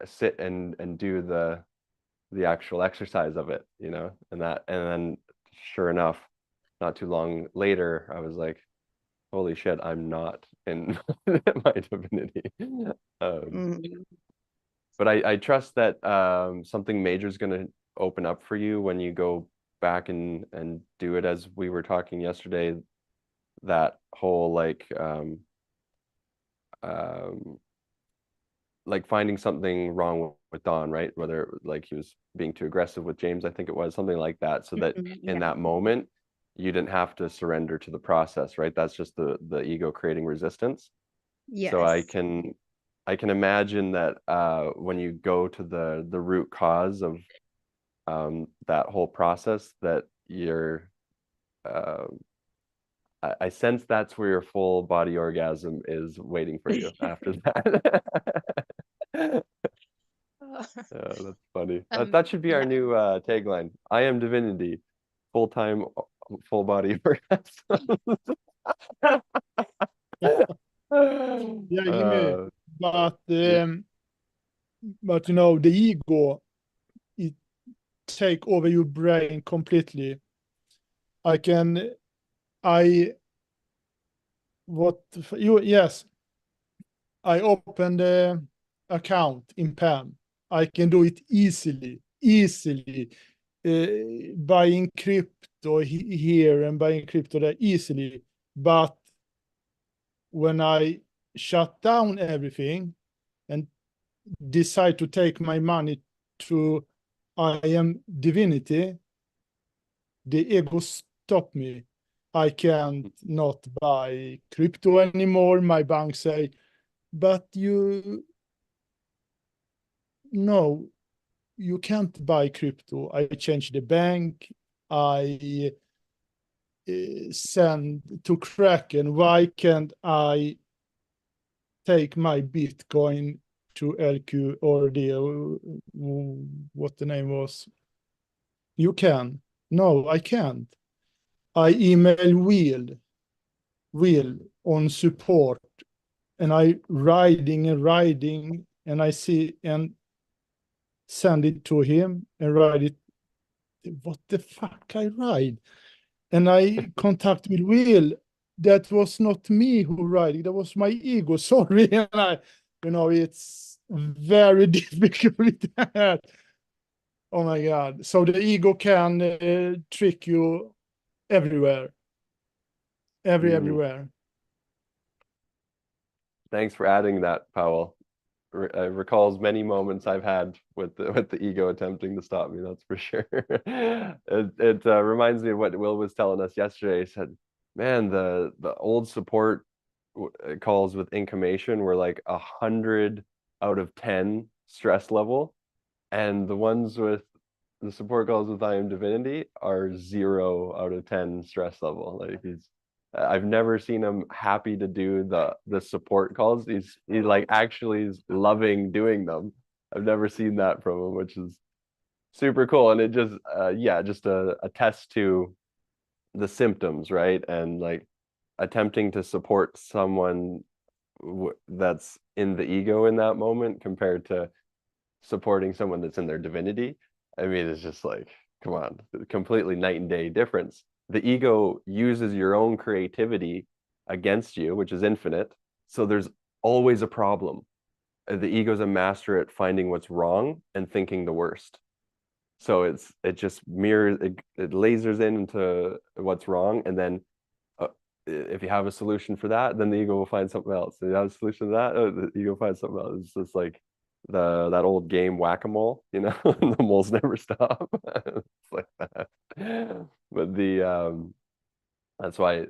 sit and do the actual exercise of it, and then sure enough, not too long later, I was like, holy shit, I'm not in my divinity. Mhm. But I trust that something major is going to open up for you when you go back and do it, as we were talking yesterday, that whole um like finding something wrong with Don, right? Whether like he was being too aggressive with James, I think it was something like that. So that in Yeah. that moment, you didn't have to surrender to the process, right? That's just the ego creating resistance. So I Yes. can imagine that when you go to the root cause of that whole process, that you're uh, I sense that's where your full body orgasm is waiting for you after that. Yeah, that's funny. That should be our Yeah. new tagline. I am divinity, full-time, full body orgasm. Yeah, Jimmy, Uh, but yeah, but the ego, it take over your brain completely. I can I what you yes, I opened the account in PAM. I can do it easily, buying crypto here and buying crypto there easily. But when I shut down everything and decide to take my money to IAMDIVINITY, the ego stopped me. I can't not buy crypto anymore. My bank say, but no, you can't buy crypto. I changed the bank. I send to Kraken. Why can't I take my Bitcoin to LQ or what the name was? You can. No, I can't. I email Will on support, and I riding and I see and send it to him and write it. What the fuck I write? And I contact with Will. That was not me who write it. That was my ego. Sorry. And it's very difficult with that. Oh my God. So the ego can trick you everywhere. Everywhere. Thanks for adding that, Powell. Recalls many moments I've had with the ego attempting to stop me. That's for sure. It reminds me of what Will was telling us yesterday. He said, "Man, the old support calls with Incomation were like 100 out of 10 stress level, and the ones with the support calls with IAMDIVINITY are 0 out of 10 stress level." Like I've never seen him happy to do the support calls. He like actually is loving doing them. I've never seen that from him, which is super cool. And it just just a test to the symptoms, right? And like attempting to support someone that's in the ego in that moment compared to supporting someone that's in their divinity. I mean, it's just like, come on, completely night and day difference. The ego uses your own creativity against you, which is infinite. So there's always a problem. The ego's a master at finding what's wrong and thinking the worst. So it just mirrors, it lasers into what's wrong, and then if you have a solution for that, then the ego will find something else. If you have a solution to that, the ego will find something else. It's just like that old game whack-a-mole, the moles never stop. It's like that. But that's why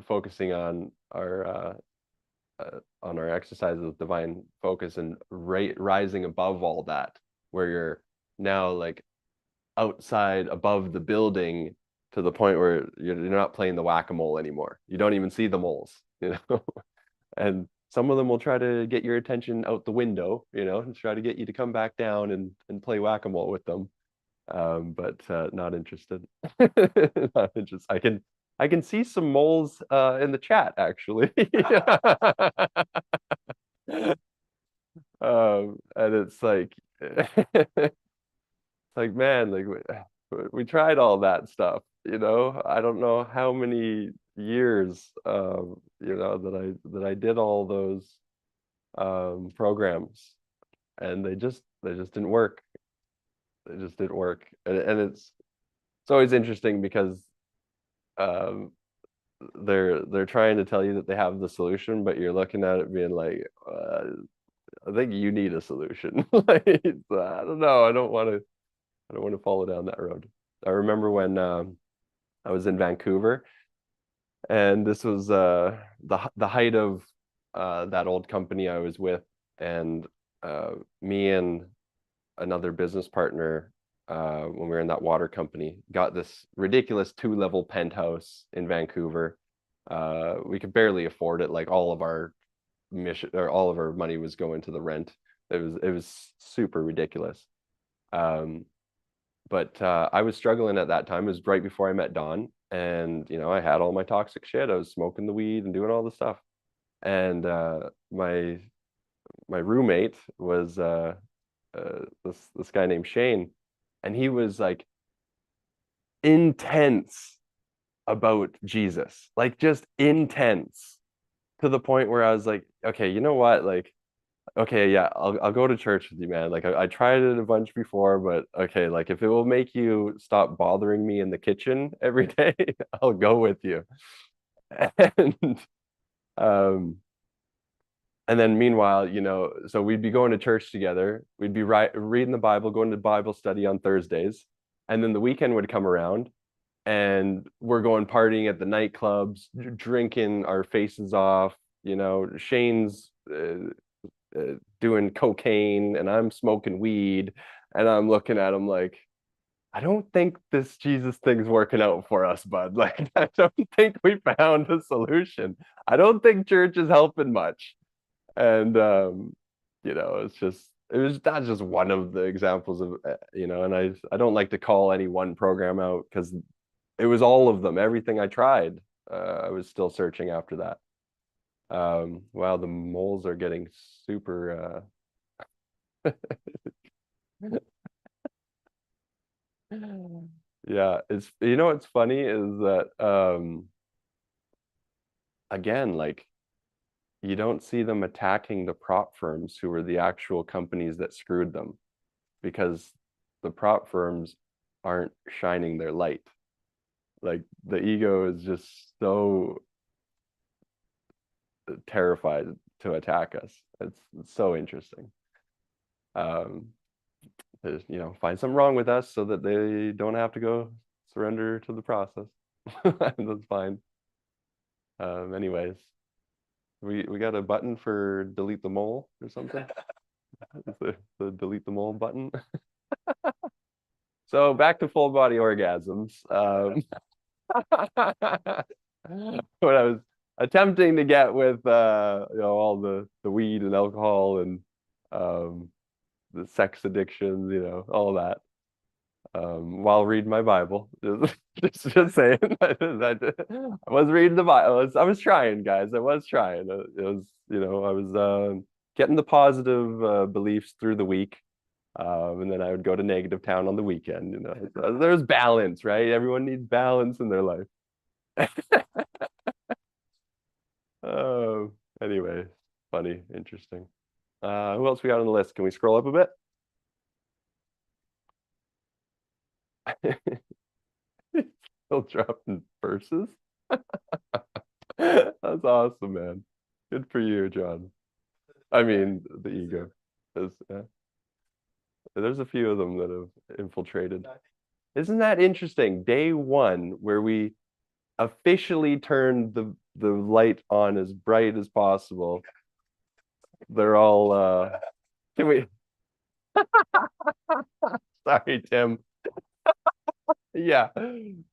focusing on our exercises with divine focus and rising above all that, where you're now like outside above the building to the point where you're not playing the whack-a-mole anymore. You don't even see the moles, and some of them will try to get your attention out the window, and try to get you to come back down and play whack-a-mole with them. But not interested. Not interested. I can see some moles in the chat actually. And it's like like, man, like we tried all that stuff, I don't know how many years that I did all those programs, and they just didn't work. They just didn't work. And it's always interesting because they're trying to tell you that they have the solution, but you're looking at it being like, I think you need a solution. Like, I don't know. I don't want to follow down that road. I remember when I was in Vancouver, and this was the height of that old company I was with, and me and another business partner, when we were in that water company, got this ridiculous 2-level penthouse in Vancouver. We could barely afford it. Like all of our money was going to the rent. It was super ridiculous. But I was struggling at that time. It was right before I met Dawn, and I had all my toxic shit. I was smoking the weed and doing all the stuff. And my roommate was this guy named Shane, and he was like intense about Jesus, like just intense, to the point where I was like, okay, you know what, like, okay, yeah, I'll go to church with you, man. Like I tried it a bunch before, but okay, like if it will make you stop bothering me in the kitchen every day, I'll go with you. And then meanwhile, so we'd be going to church together. We'd be reading the Bible, going to Bible study on Thursdays. And then the weekend would come around, and we're going partying at the nightclubs, drinking our faces off. Shane's doing cocaine and I'm smoking weed, and I'm looking at him like, I don't think this Jesus thing's working out for us, bud. Like, I don't think we found a solution. I don't think church is helping much. And that's just one of the examples of, and I don't like to call any one program out, because it was all of them. Everything I tried, I was still searching after that. Wow, the moles are getting super yeah, what's funny is that again, like, you don't see them attacking the prop firms who were the actual companies that screwed them, because the prop firms aren't shining their light. Like, the ego is just so terrified to attack us. It's so interesting. Find something wrong with us so that they don't have to go surrender to the process. That's fine. Anyways, we got a button for delete the mole or something. the delete the mole button. So back to full body orgasms. What I was attempting to get with all the weed and alcohol and the sex addictions, all that, while reading my Bible. Just saying. I was reading the Bible. I was trying, guys. I was trying. It was, I was getting the positive beliefs through the week. And then I would go to negative town on the weekend. So there's balance, right? Everyone needs balance in their life. Oh, anyway, funny, interesting. Who else we got on the list? Can we scroll up a bit? Still dropping verses. That's awesome, man. Good for you, John. I mean, the ego. There's a few of them that have infiltrated. Isn't that interesting? Day one, where we officially turned the light on as bright as possible. They're all can we sorry, Tim. Yeah,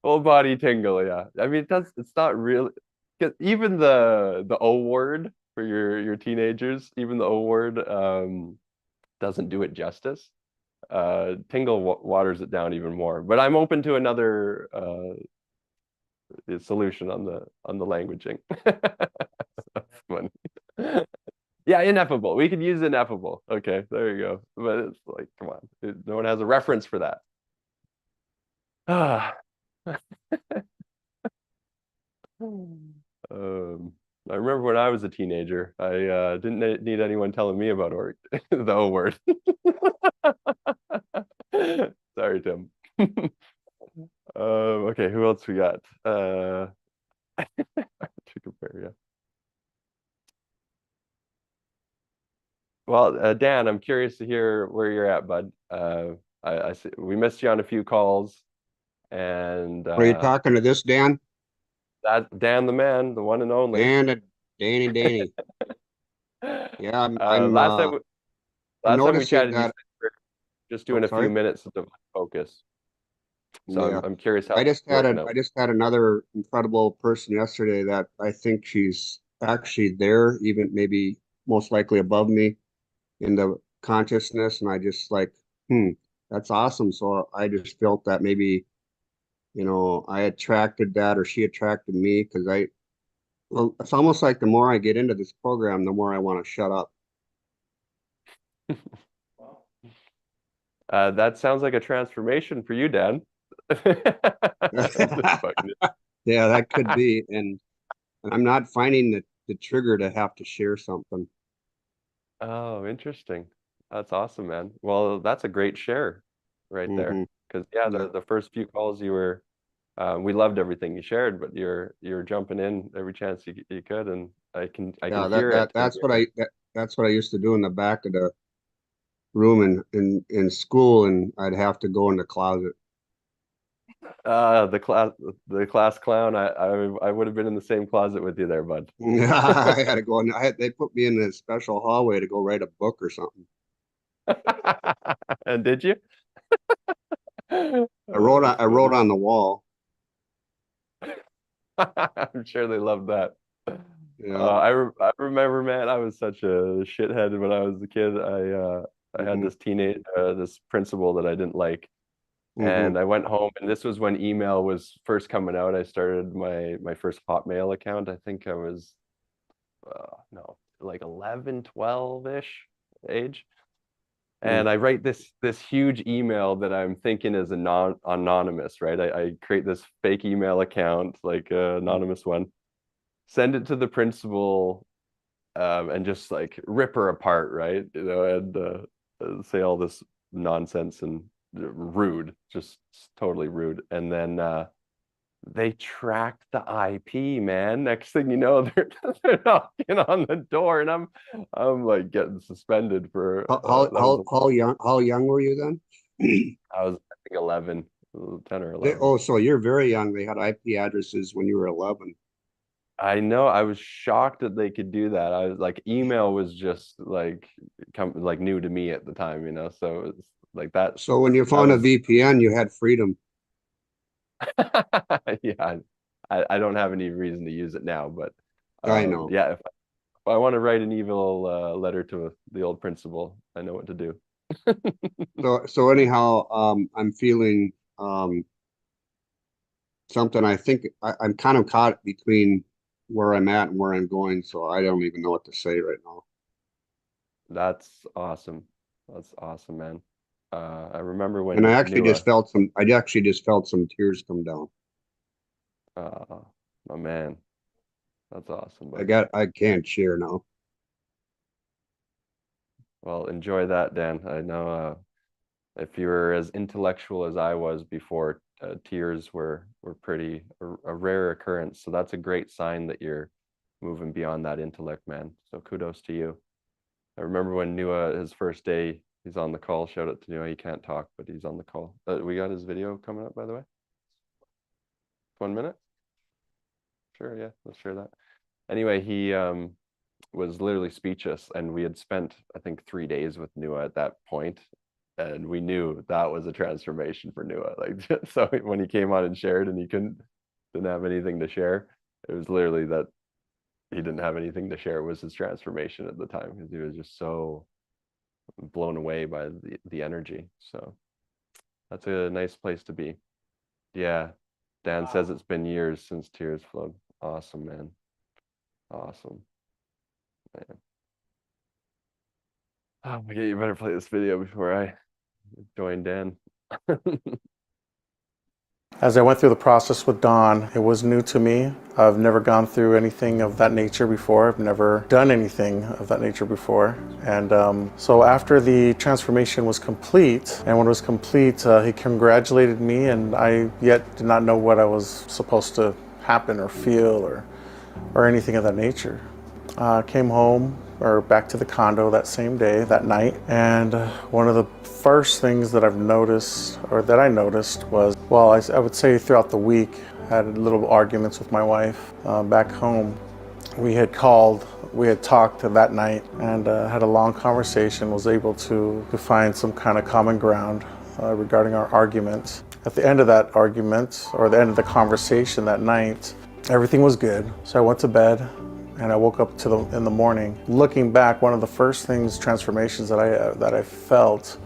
full body tingle. Yeah, I mean, it's not really, because even the O word for your teenagers, even the O word doesn't do it justice. Tingle waters it down even more. But I'm open to another solution on the languaging. That's funny. Yeah, ineffable. We could use ineffable. Okay, there you go. But it's like, come on, no one has a reference for that. Ah. I remember when I was a teenager, I didn't need anyone telling me about the O word. Sorry, Tim. Okay, who else we got? To compare, yeah. Well, Dan, I'm curious to hear where you're at, bud. I see we missed you on a few calls, and Are you talking to this Dan? That Dan the man, the one and only. Danny. Yeah, last time we chatted, you that, said you were just doing a few minutes of focus. So yeah. I'm curious how I just had working out. I just had another incredible person yesterday that I think she's actually there, even maybe most likely above me in the consciousness, and I just like, that's awesome. So I just felt that maybe, I attracted that or she attracted me, because well, it's almost like the more I get into this program, the more I want to shut up. That sounds like a transformation for you, Dan. Yeah, that could be. And I'm not finding the trigger to have to share something. Oh, interesting. That's awesome, man. Well, that's a great share right there. Because the first few calls you were, we loved everything you shared, but you're jumping in every chance you could, and I can hear it. That's what I used to do in the back of the room in school, and I'd have to go in the closet. The class clown. I would have been in the same closet with you there, bud. I had to go in. They put me in a special hallway to go write a book or something. And did you? I wrote on the wall. I'm sure they loved that. Yeah. I remember, man, I was such a shithead when I was a kid. I had this principal that I didn't like, and I went home, and this was when email was first coming out. I started my first Hotmail account. I think I was no, like 11, 12-ish age. And I write this huge email that I'm thinking is anonymous, right? I create this fake email account, like an anonymous one, send it to the principal, and just like rip her apart, right? You know, and say all this nonsense and rude, just totally rude. And then they tracked the IP, man. Next thing you know, they're knocking on the door, and I'm like getting suspended for How young were you then? I was, I think, 11, 10 or 11. Oh, so you're very young. They had IP addresses when you were 11. I know. I was shocked that they could do that. I was like, email was just like new to me at the time, you know. So it's like that. So when you found a VPN, you had freedom. Yeah, I don't have any reason to use it now, but I know. yeah, if I want to write an evil letter to the old principal, I know what to do. So anyhow, I'm feeling something. I think I'm kind of caught between where I'm at and where I'm going, so I don't even know what to say right now. That's awesome. That's awesome, man. I remember when And I actually just felt some tears come down. Oh man, that's awesome. I can't share now. Well, enjoy that, Dan. I know if you were as intellectual as I was before, tears were pretty a rare occurrence. So that's a great sign that you're moving beyond that intellect, man. So kudos to you. I remember when Nua, his first day, he's on the call. Shout out to Nua. He can't talk, but he's on the call. We got his video coming up, by the way. 1 minute? Sure, yeah, let's share that. Anyway, he was literally speechless, and we had spent, I think, 3 days with Nua at that point, and we knew that was a transformation for Nua. Like, so when he came on and shared, and he didn't have anything to share, it was literally that he didn't have anything to share. It was his transformation at the time, because he was just so blown away by the energy. So that's a nice place to be. Yeah, Dan says it's been years since tears flowed. Awesome, man. Awesome, man. Oh my God, you better play this video before I join Dan. As I went through the process with Dawn, it was new to me. I've never gone through anything of that nature before. I've never done anything of that nature before. And so after the transformation was complete, and when it was complete, he congratulated me, and I yet did not know what I was supposed to happen or feel or anything of that nature. Came home or back to the condo that same day, that night, and one of the first things that I've noticed, or that I noticed, was, well, I would say throughout the week, I had little arguments with my wife back home. We had talked that night, and had a long conversation, was able to find some kind of common ground regarding our arguments. At the end of that argument, or the end of the conversation that night, everything was good, so I went to bed. And I woke up in the morning. Looking back, one of the first transformations that I felt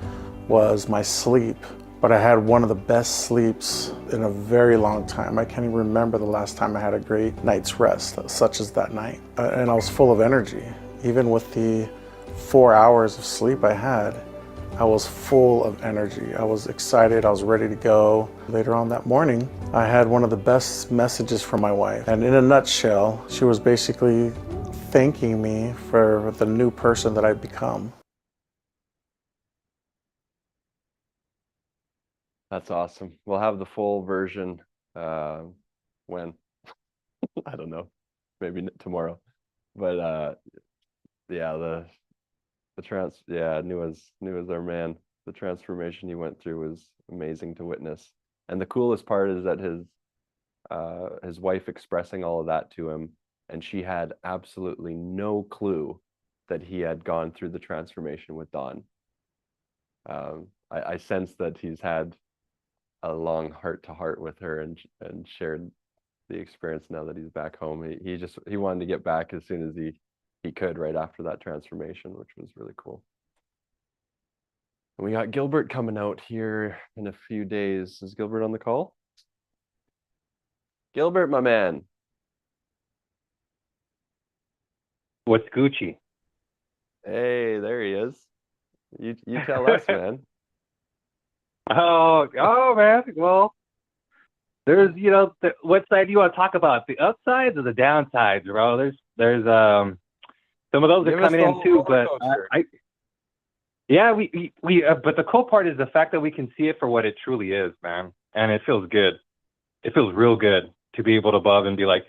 was my sleep. But I had one of the best sleeps in a very long time. I can't even remember the last time I had a great night's rest, such as that night. And I was full of energy. Even with the 4 hours of sleep I had, I was full of energy. I was excited, I was ready to go. Later on that morning, I had one of the best messages from my wife. And in a nutshell, she was basically thanking me for the new person that I've become. That's awesome. We'll have the full version when? I don't know, maybe tomorrow. But yeah, Nua's our man. The transformation he went through was amazing to witness. And the coolest part is that his wife expressing all of that to him, and she had absolutely no clue that he had gone through the transformation with Don. I sense that he's had a long heart-to-heart with her and shared the experience now that he's back home. He wanted to get back as soon as he could right after that transformation, which was really cool. And we got Gilbert coming out here in a few days. Is Gilbert on the call? Gilbert, my man. What's Gucci? Hey, there he is. You tell us, man. Oh man. Well, there's what side do you want to talk about? The upsides or the downsides, bro? There's some of those are coming in too, but yeah, we but the cool part is the fact that we can see it for what it truly is, man, and it feels good. It feels real good to be able to above and be like,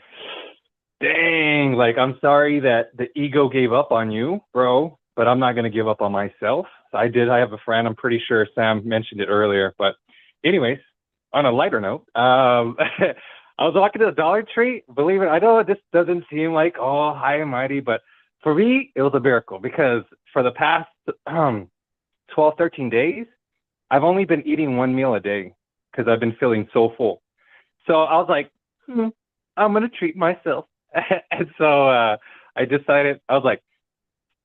dang, like I'm sorry that the ego gave up on you, bro, but I'm not gonna give up on myself. I have a friend, I'm pretty sure Sam mentioned it earlier, but anyways, on a lighter note, I was walking to the Dollar Tree. Believe it, I know this doesn't seem like high and mighty, but for me, it was a miracle because for the past 12, 13 days, I've only been eating one meal a day because I've been feeling so full. So I was like, I'm going to treat myself. And so I decided, I was like,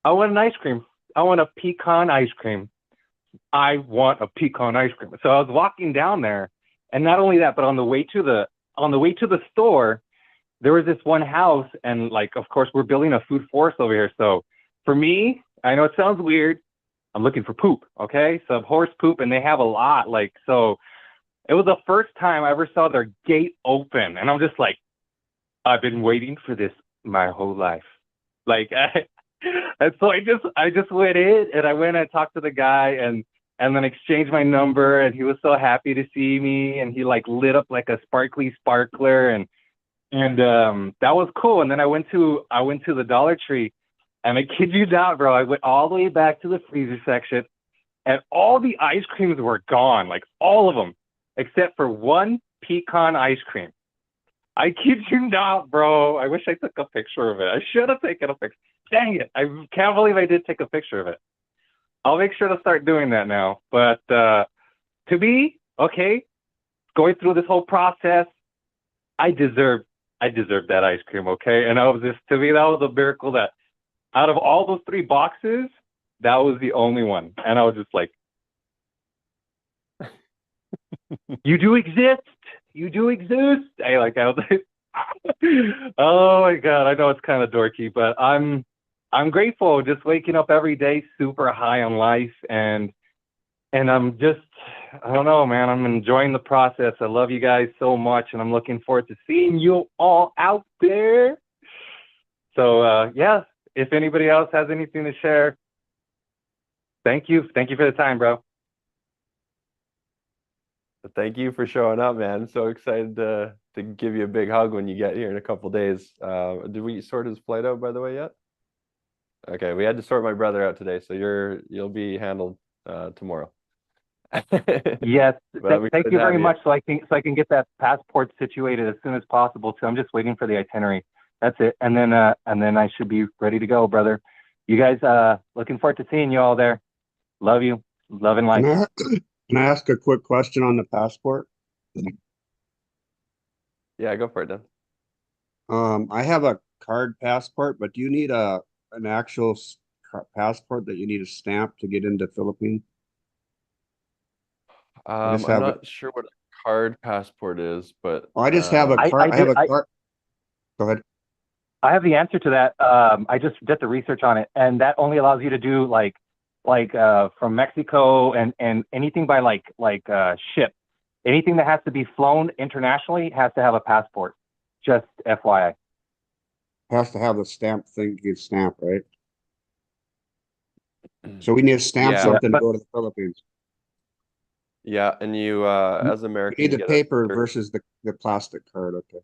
I want an ice cream. I want a pecan ice cream. I want a pecan ice cream. So I was walking down there, and not only that, but on the way to the store, there was this one house, and like, of course, we're building a food forest over here. So for me, I know it sounds weird. I'm looking for poop. Okay. So horse poop, and they have a lot. Like, so it was the first time I ever saw their gate open. And I'm just like, I've been waiting for this my whole life. Like, and so I just went in, and I went and talked to the guy, and then exchanged my number, and he was so happy to see me, and he like lit up like a sparkly sparkler, and that was cool. And then I went to the Dollar Tree, and I kid you not, bro, I went all the way back to the freezer section, and all the ice creams were gone, like all of them, except for one pecan ice cream. I kid you not, bro. I wish I took a picture of it. I should have taken a picture. Dang it. I can't believe I did take a picture of it. I'll make sure to start doing that now. But to me, okay, going through this whole process, I deserve that ice cream, okay? And to me, that was a miracle that out of all those 3 boxes, that was the only one. And I was just like, you do exist. You do exist. I was like, oh my God, I know it's kind of dorky, but I'm grateful just waking up every day super high on life, and I'm just, I don't know, man, I'm enjoying the process. I love you guys so much, and I'm looking forward to seeing you all out there. So yeah, if anybody else has anything to share, thank you for the time, bro. Thank you for showing up, man. So excited to give you a big hug when you get here in a couple days. Did we sort his flight out, by the way, yet? Okay, we had to sort my brother out today, so you'll be handled tomorrow. Yes, thank you very much. So I can get that passport situated as soon as possible too. I'm just waiting for the itinerary. That's it, and then I should be ready to go, brother. You guys, looking forward to seeing you all there. Love you, love and life. Can I ask a quick question on the passport? Yeah, go for it, Dan. I have a card passport, but do you need an actual passport that you need a stamp to get into Philippines? I'm not sure what a card passport is, but I just have a card. I have a card. Go ahead. I have the answer to that. I just did the research on it, and that only allows you to do like from Mexico and anything by ship. Anything that has to be flown internationally has to have a passport. Just FYI. Has to have a stamp thing to get stamped, right? So we need to stamp something to go to the Philippines. Yeah, and you as American, you need the paper versus the plastic card. Okay.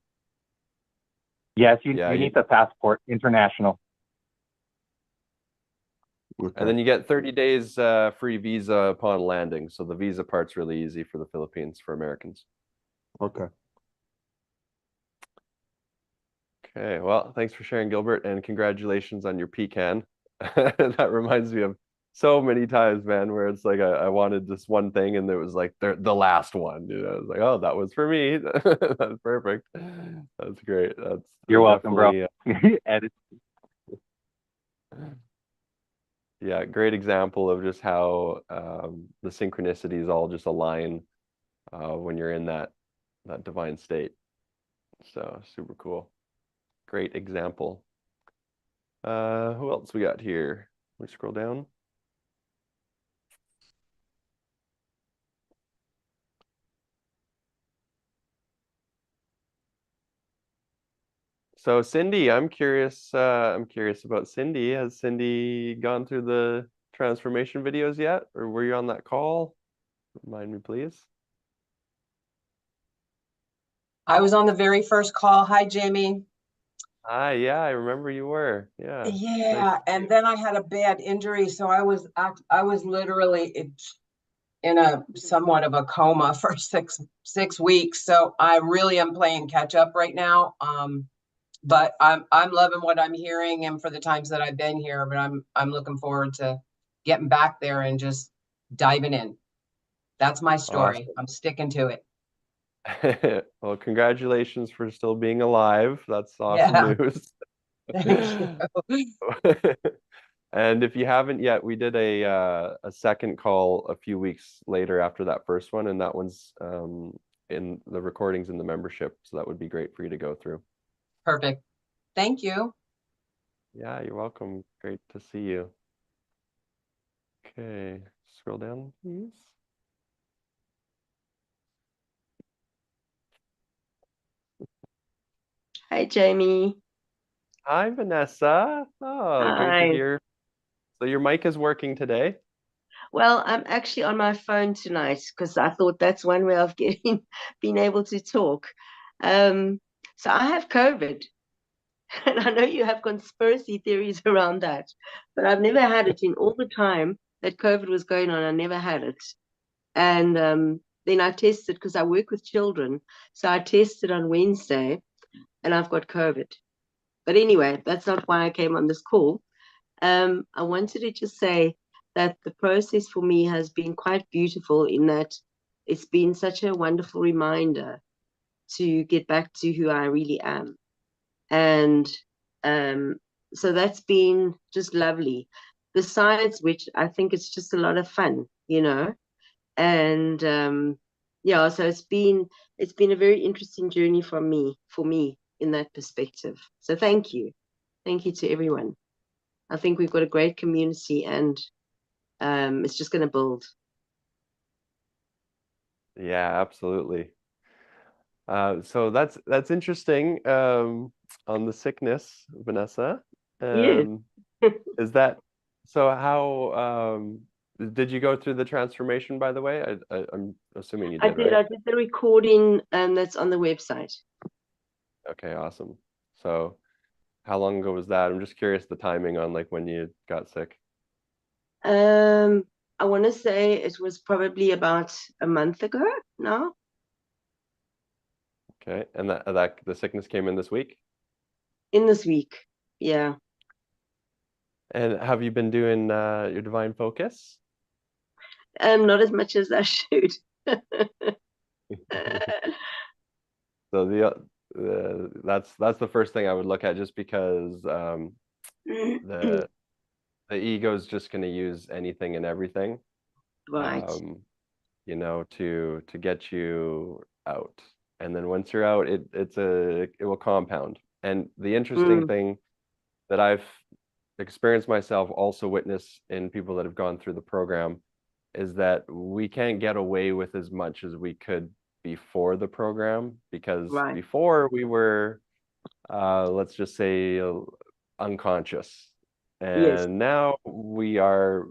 Yes, you need the passport, international. Okay. And then you get 30 days free visa upon landing. So the visa part's really easy for the Philippines for Americans. Okay. Okay, well, thanks for sharing, Gilbert, and congratulations on your pecan. That reminds me of so many times, man, where it's like I wanted this one thing and it was like the last one. You know, it's like, oh, that was for me. That's perfect. That's great. That's You're welcome, bro. definitely Edit. yeah, great example of just how the synchronicities all just align when you're in that divine state. So super cool. Great example. Who else we got here? Let me scroll down. So Cindy, I'm curious about Cindy. Has Cindy gone through the transformation videos yet? Or were you on that call? Remind me, please. I was on the very first call. Hi, Jamie. Ah, yeah, I remember you were. Yeah. Nice Yeah, to and see then I had a bad injury, so I was literally in a somewhat of a coma for six weeks. So I really am playing catch up right now. But I'm loving what I'm hearing, and for the times that I've been here, but I'm looking forward to getting back there and just diving in. That's my story. Awesome. I'm sticking to it. Well, congratulations for still being alive. That's awesome Yeah, news. thank you. And if you haven't yet, we did a second call a few weeks later after that first one, and that one's in the recordings in the membership, so that would be great for you to go through. Perfect. Thank you. Yeah, you're welcome. Great to see you. Okay, scroll down, please. Hi, Jamie. Hi, Vanessa. Oh, great to Hi. hear. So your mic is working today? Well, I'm actually on my phone tonight because I thought that's one way of being able to talk. So I have COVID, and I know you have conspiracy theories around that, but I've never had it in all the time that COVID was going on. I never had it. And then I tested because I work with children. So I tested on Wednesday and I've got COVID. But anyway, that's not why I came on this call. I wanted to just say that the process for me has been quite beautiful in that it's been such a wonderful reminder to get back to who I really am. And so that's been just lovely. Besides which, I think it's just a lot of fun, you know. And yeah, so it's been a very interesting journey for me in that perspective. So thank you to everyone. I think we've got a great community, and it's just going to build. Yeah, absolutely. So that's interesting on the sickness, Vanessa. Yes. Is that so? How did you go through the transformation, by the way? I'm assuming you did, right? I did the recording, that's on the website. Okay, awesome. So how long ago was that? I'm just curious the timing on like when you got sick. I want to say it was probably about a month ago now. Okay, and that the sickness came in this week? In this week, yeah. And have you been doing your divine focus? Not as much as I should. So that's the first thing I would look at, just because the ego is just going to use anything and everything, Right. you know, to get you out. And then once you're out, it will compound. And the interesting thing that I've experienced myself, also witness in people that have gone through the program, is that we can't get away with as much as we could before the program, because Right. before we were let's just say unconscious, Yes. and now we are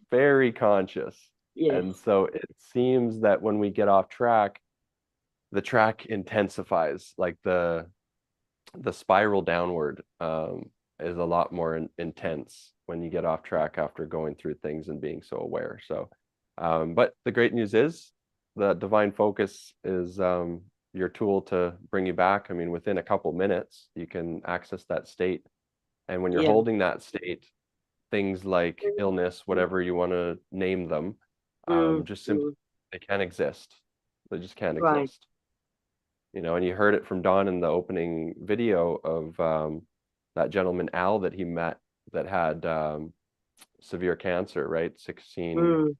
very conscious. Yes. And so it seems that when we get off track, the track intensifies, like the spiral downward is a lot more intense when you get off track after going through things and being so aware. So but the great news is the divine focus is your tool to bring you back. I mean, within a couple minutes, you can access that state. And when you're Yeah. holding that state, things like illness, whatever you want to name them, just simply they can't exist. They just can't Right. exist. You know, and you heard it from Don in the opening video of that gentleman Al that he met that had severe cancer, right? 16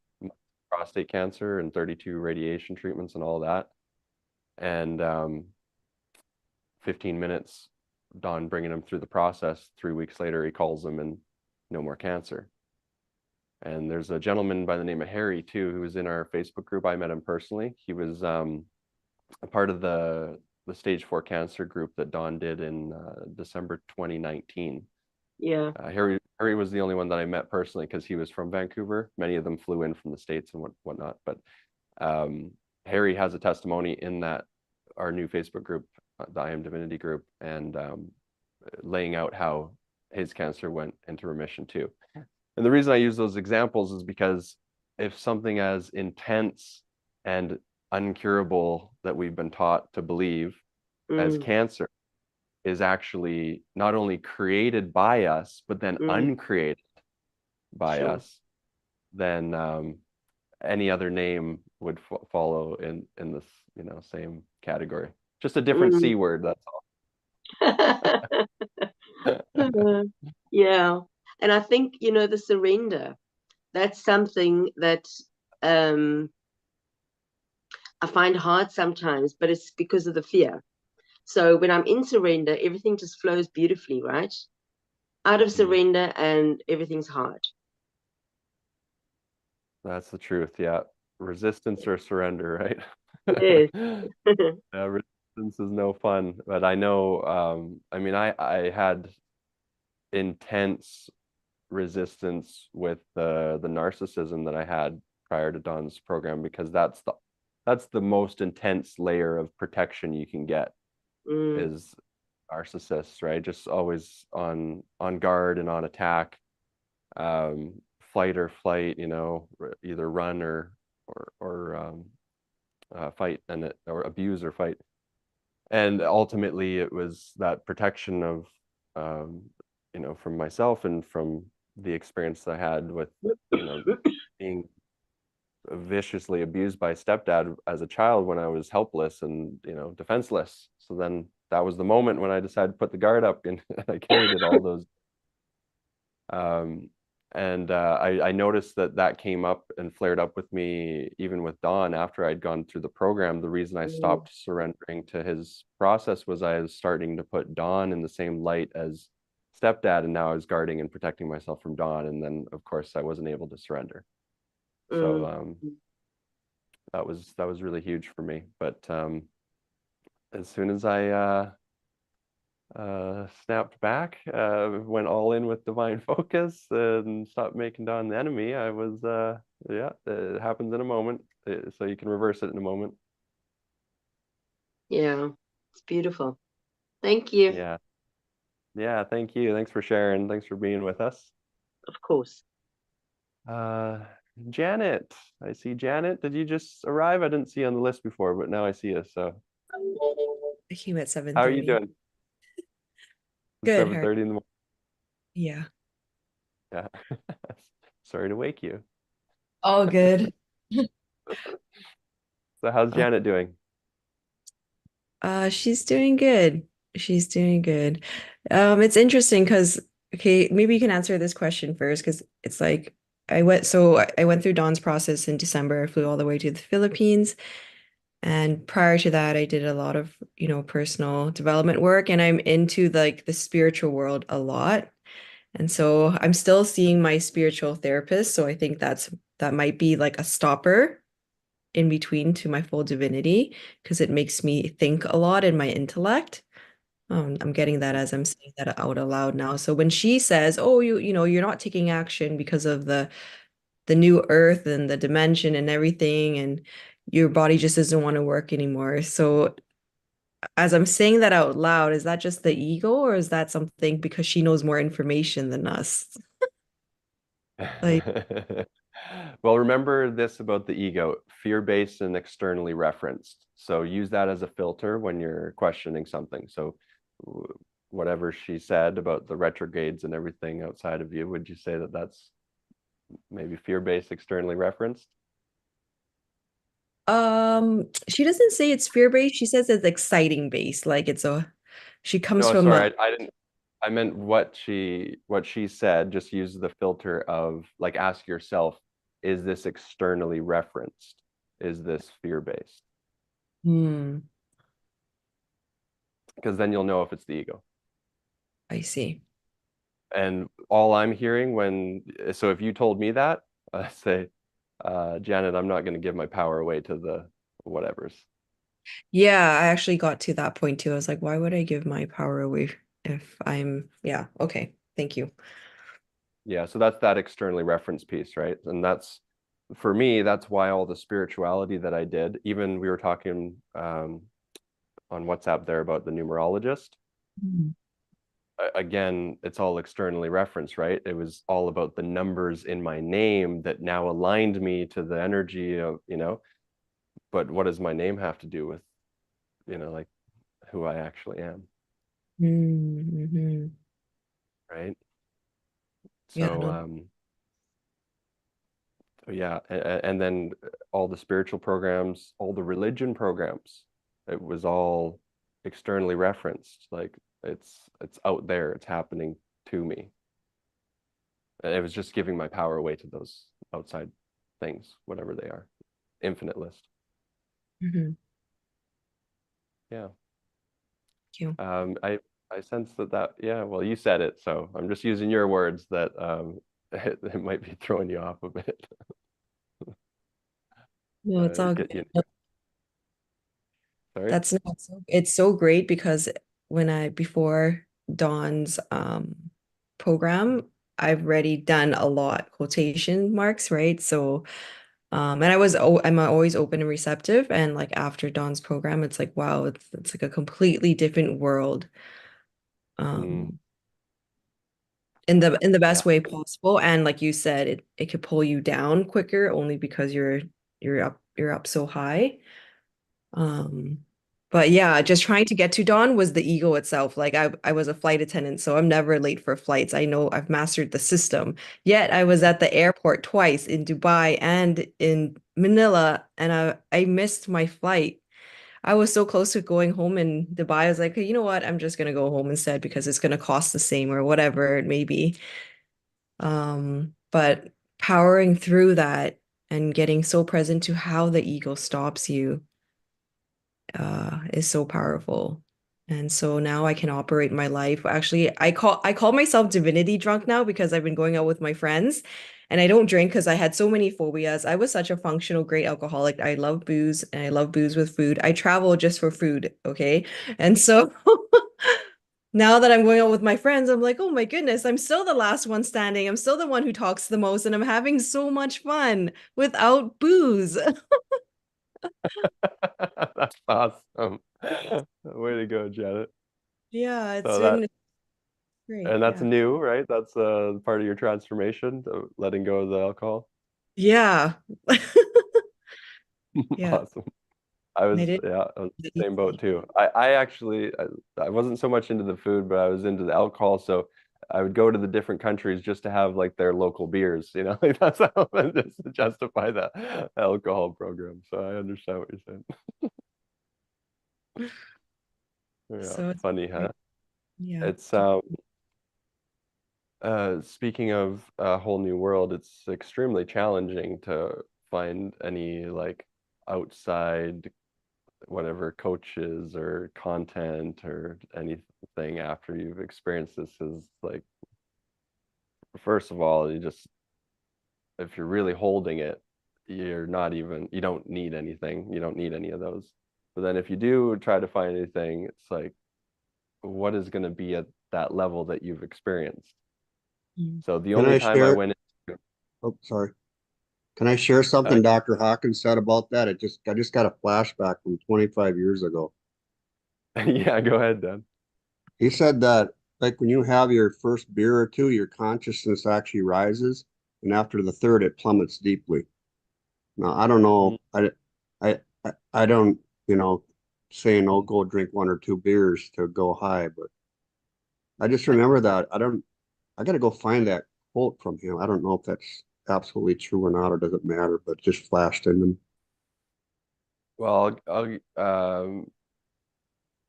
prostate cancer and 32 radiation treatments and all that. And 15 minutes, Don bringing him through the process. 3 weeks later, he calls him and no more cancer. And there's a gentleman by the name of Harry too, who was in our Facebook group. I met him personally. He was a part of the stage 4 cancer group that Don did in December 2019. Yeah. Harry was the only one that I met personally because he was from Vancouver. Many of them flew in from the States and whatnot. But Harry has a testimony in that our new Facebook group, the IAMDIVINITY group, and laying out how his cancer went into remission too. And the reason I use those examples is because if something as intense and uncurable that we've been taught to believe as cancer is actually not only created by us, but then uncreated by us, then any other name would follow in this, you know, same category. Just a different C word, that's all. Yeah. And I think, you know, the surrender, that's something that I find hard sometimes, but it's because of the fear. So when I'm in surrender, everything just flows beautifully, right? Out of surrender and everything's hard. That's the truth, yeah. Resistance or surrender, right? Yes. Resistance is no fun, but I know, I mean, I had intense resistance with the narcissism that I had prior to Don's program, because that's the most intense layer of protection you can get is narcissists, right? Just always on guard and on attack, flight or flight, you know, either run or fight, or abuse or fight. And ultimately it was that protection of you know, from myself and from the experience I had with, you know, being viciously abused by stepdad as a child when I was helpless and, you know, defenseless. So then that was the moment when I decided to put the guard up, and I carried it all those. I noticed that came up and flared up with me even with Don after I'd gone through the program. The reason I stopped surrendering to his process was I was starting to put Don in the same light as stepdad, and now I was guarding and protecting myself from Don, and then of course I wasn't able to surrender. So that was really huge for me. But as soon as I snapped back, went all in with divine focus and stopped making Don the enemy, I was yeah, it happens in a moment, so you can reverse it in a moment. Yeah, it's beautiful. Thank you. Yeah, thank you. Thanks for sharing. Thanks for being with us. Of course. Janet, I see Janet. Did you just arrive? I didn't see you on the list before, but now I see you. So I came at 7:30. how are you doing? Good. 7:30 in the morning. Yeah. Yeah. Sorry to wake you. All good. So how's Janet doing? She's doing good. She's doing good. It's interesting because, okay, maybe you can answer this question first, because it's like I went through Dawn's process in December. I flew all the way to the Philippines. And prior to that, I did a lot of, you know, personal development work, and I'm into like the spiritual world a lot. And so I'm still seeing my spiritual therapist. So I think that might be like a stopper in between to my full divinity, because it makes me think a lot in my intellect. I'm getting that as I'm saying that out aloud now. So when she says, "Oh, you know, you're not taking action because of the new earth and the dimension and everything, and your body just doesn't want to work anymore." So as I'm saying that out loud, is that just the ego, or is that something because she knows more information than us? Like, Well, remember this about the ego: fear-based and externally referenced. So use that as a filter when you're questioning something. So whatever she said about the retrogrades and everything outside of you, would you say that that's maybe fear-based, externally referenced? She doesn't say it's fear-based. She says it's exciting based. Like she comes No, from sorry, I didn't. I meant what she said. Just use the filter of, like, ask yourself, is this externally referenced? Is this fear-based? Because then you'll know if it's the ego. I see. And all I'm hearing so if you told me that, I say, Janet, I'm not going to give my power away to the whatevers. Yeah, I actually got to that point too. I was like, why would I give my power away if yeah, okay. Thank you. Yeah, so that's that externally referenced piece, right? And that's, for me, that's why all the spirituality that I did, even we were talking on WhatsApp there about the numerologist. Again, it's all externally referenced, right? It was all about the numbers in my name that now aligned me to the energy of, but what does my name have to do with, like who I actually am? Right? Yeah, So, no. yeah, and then all the spiritual programs, all the religion programs, it was all externally referenced. Like it's out there, it's happening to me. And it was just giving my power away to those outside things, whatever they are. Infinite list. Yeah. Thank you. I sense that yeah, well, you said it, so I'm just using your words that it might be throwing you off a bit. No, it's all Get good. you. Sorry? It's so great because before Dawn's program, I've already done a lot, quotation marks, right? So and I'm always open and receptive, and like after Dawn's program, it's like, wow, it's like a completely different world. In the best way possible. And like you said, it could pull you down quicker only because you're up so high. But yeah, just trying to get to Dawn was the ego itself. Like I was a flight attendant, so I'm never late for flights. I know I've mastered the system. Yet I was at the airport twice in Dubai and in Manila, and I missed my flight. I was so close to going home in Dubai. I was like, hey, you know what? I'm just gonna go home instead because it's gonna cost the same or whatever it may be. But powering through that and getting so present to how the ego stops you is so powerful. And so now I can operate my life. Actually, I call myself divinity drunk now because I've been going out with my friends and I don't drink because I had so many phobias. I was such a functional great alcoholic. I love booze and I love booze with food. I travel just for food, okay? And so now that I'm going out with my friends, I'm like, oh my goodness, I'm still the last one standing. I'm still the one who talks the most, and I'm having so much fun without booze. That's awesome. Way to go, Janet. Yeah, it's So been great. and that's Yeah. new, right? That's part of your transformation, letting go of the alcohol. Yeah. Yeah. Awesome. I And I was did. the same boat too. I actually I wasn't so much into the food, but I was into the alcohol. So I would go to the different countries just to have like their local beers, like that's how just to justify that alcohol program. So I understand what you're saying. Yeah, So it's funny, huh? great. Yeah. It's speaking of a whole new world, it's extremely challenging to find any like outside whatever coaches or content or anything after you've experienced this. Is like, first of all, if you're really holding it, you don't need anything, you don't need any of those. But then if you do try to find anything, it's like, what is going to be at that level that you've experienced? So the Can only I time I share? went Oh, sorry. Can I share something Dr. Hawkins said about that? I just got a flashback from 25 years ago. yeah, go ahead, Dan. He said that like when you have your first beer or two, your consciousness actually rises. and after the third, it plummets deeply. Now, I don't know. I don't, saying, oh, go drink 1 or 2 beers to go high, but I just remember that. I got to go find that quote from him. I don't know if that's absolutely true or not, or does it matter, but it just flashed in them. Well,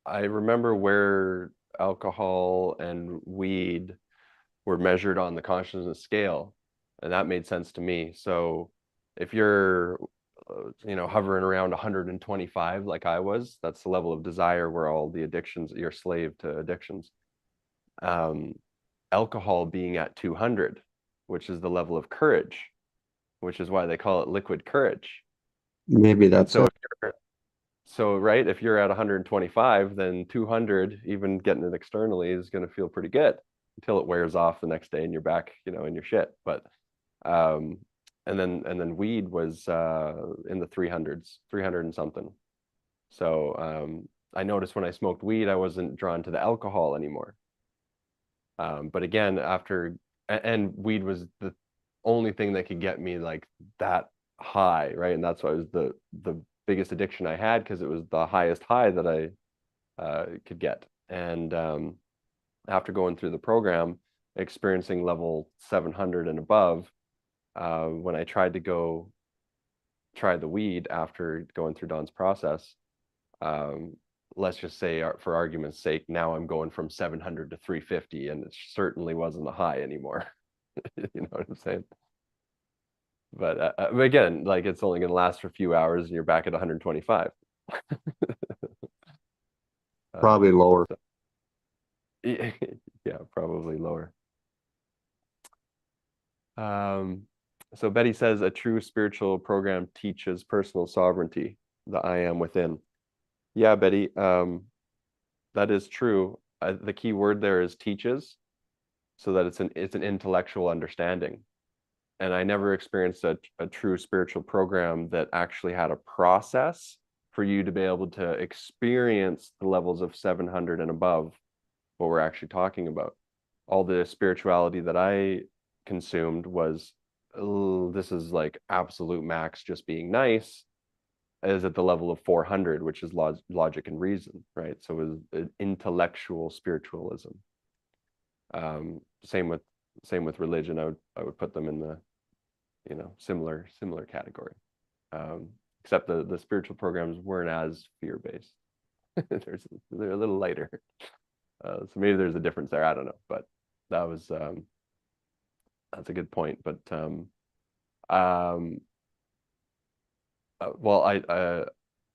I remember where alcohol and weed were measured on the consciousness scale, and that made sense to me. So if you're hovering around 125 like I was, that's the level of desire where all the addictions, you're a slave to addictions. Alcohol being at 200, which is the level of courage, which is why they call it liquid courage. Maybe that's so it. right, if you're at 125, then 200, even getting it externally, is going to feel pretty good until it wears off the next day and you're back, in your shit. But and then weed was in the 300s, 300 and something. So I noticed when I smoked weed, I wasn't drawn to the alcohol anymore. But again, and weed was the only thing that could get me like that high, right? And that's why it was the biggest addiction I had, because it was the highest high that I could get. And after going through the program, experiencing level 700 and above, when I tried to try the weed after going through Don's process, let's just say, for argument's sake, now I'm going from 700 to 350, and it certainly wasn't a high anymore. You know what I'm saying? But again, like, it's only going to last for a few hours and you're back at 125. Probably lower. Yeah, probably lower. So Betty says a true spiritual program teaches personal sovereignty, the I am within. Yeah, Betty, that is true. The key word there is teaches, so that it's an intellectual understanding. And I never experienced a true spiritual program that actually had a process for you to be able to experience the levels of 700 and above, what we're actually talking about. All the spirituality that I consumed was, this is like absolute max, just being nice, is at the level of 400, which is logic and reason, right? So it was an intellectual spiritualism. Same with religion. I would put them in the similar category, except the spiritual programs weren't as fear-based. They're a little lighter, so maybe there's a difference there. I don't know, but that was that's a good point. But well, I'm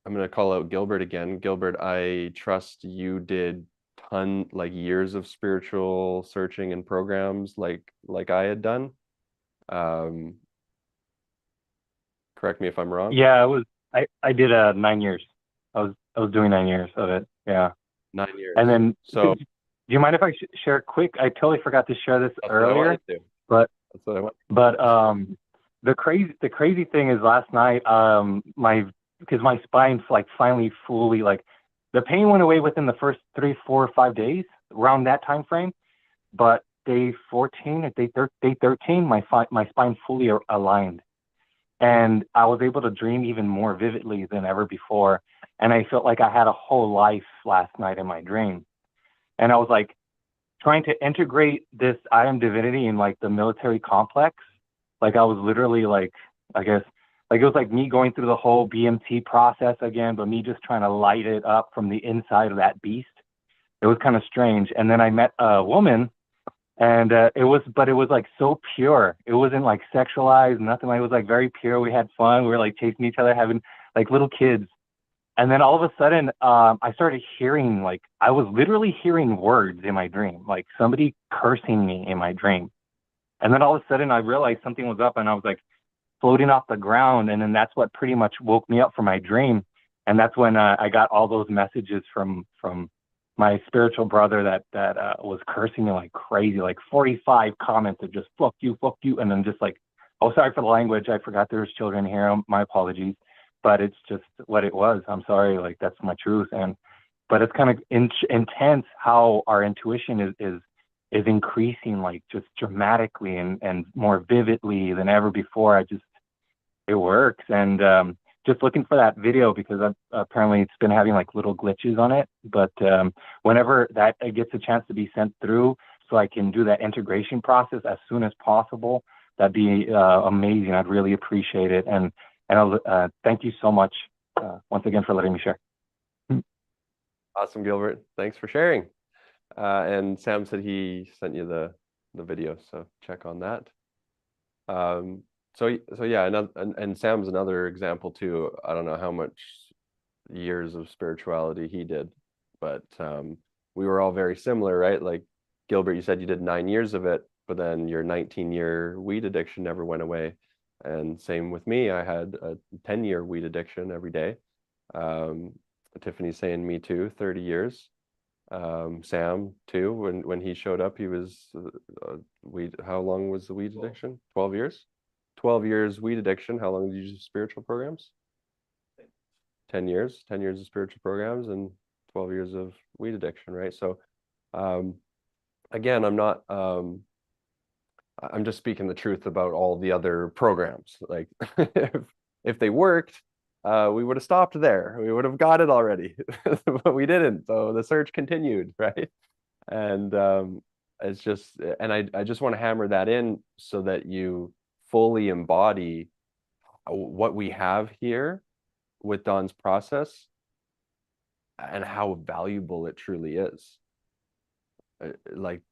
going to call out Gilbert again. Gilbert, I trust you did years of spiritual searching and programs like I had done. Correct me if I'm wrong. Yeah, I did 9 years. I was doing 9 years of it. Yeah. 9 years. And then, so do you mind if I share quick? I totally forgot to share this earlier. But that's what I want. But the crazy thing is, last night, because my spine's like finally fully, like, the pain went away within the first 3, 4, 5 days, around that time frame. But day 14 or day 13, my spine fully aligned. And I was able to dream even more vividly than ever before. And I felt like I had a whole life last night in my dream. And I was like trying to integrate this I am divinity in like the military complex. Like, I was literally like, I guess, like, it was like me going through the whole BMT process again, but me just trying to light it up from the inside of that beast. It was kind of strange. And then I met a woman, and it was like so pure. It wasn't like sexualized, nothing. Like, it was like very pure. We had fun. We were like chasing each other, having like little kids. And then all of a sudden, I started hearing, like, I was literally hearing words in my dream, like somebody cursing me in my dream. And then all of a sudden I realized something was up, and I was like floating off the ground. And then that's what pretty much woke me up from my dream. And that's when I got all those messages from my spiritual brother that was cursing me like crazy, like 45 comments of just fuck you. And then just like, oh, sorry for the language. I forgot there's children here. My apologies. But it's just what it was. I'm sorry. Like, that's my truth. But it's kind of intense how our intuition is increasing like just dramatically and more vividly than ever before. It works. And just looking for that video because apparently it's been having like little glitches on it. But whenever that gets a chance to be sent through, so I can do that integration process as soon as possible, that'd be amazing. I'd really appreciate it. And thank you so much once again for letting me share. Awesome, Gilbert. Thanks for sharing. And Sam said he sent you the video, so check on that. So yeah, and Sam's another example too. I don't know how much years of spirituality he did, but we were all very similar, right? Like Gilbert, you said you did 9 years of it, but then your 19-year weed addiction never went away. And same with me, I had a 10-year weed addiction every day. Tiffany's saying me too, 30 years. Sam too, when he showed up, he was how long was the weed addiction? 12 years? 12 years weed addiction. How long did you do spiritual programs? 10 years. 10 years of spiritual programs and 12 years of weed addiction, right? So again, I'm just speaking the truth about all the other programs. Like if they worked, we would have stopped there. We would have got it already, but we didn't. So the search continued, right? And it's just, and I just want to hammer that in so that you fully embody what we have here with Don's process and how valuable it truly is. Like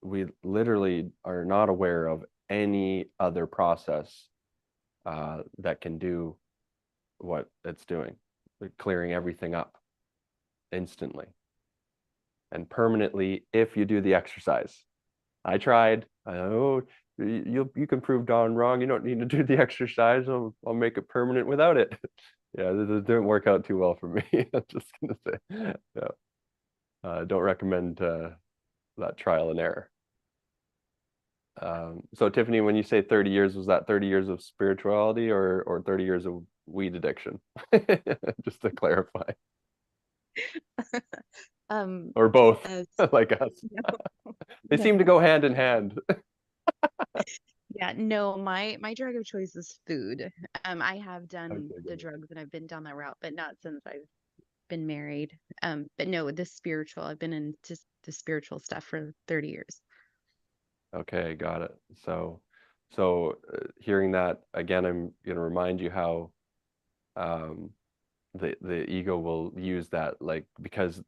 we literally are not aware of any other process that can do what it's doing, like clearing everything up instantly and permanently if you do the exercise. I tried. You can prove Don wrong. You don't need to do the exercise. I'll make it permanent without it. Yeah, this didn't work out too well for me. I'm just gonna say, yeah. Don't recommend that trial and error. So Tiffany, when you say 30 years, was that 30 years of spirituality or 30 years of weed addiction? Just to clarify. Or both, like us. No. They seem to go hand in hand. Yeah, no, my drug of choice is food. I have done the drugs and I've been down that route, but not since I've been married. But no, the spiritual, I've been into the spiritual stuff for 30 years. Okay, got it. So hearing that again, I'm going to remind you how the ego will use that, like, because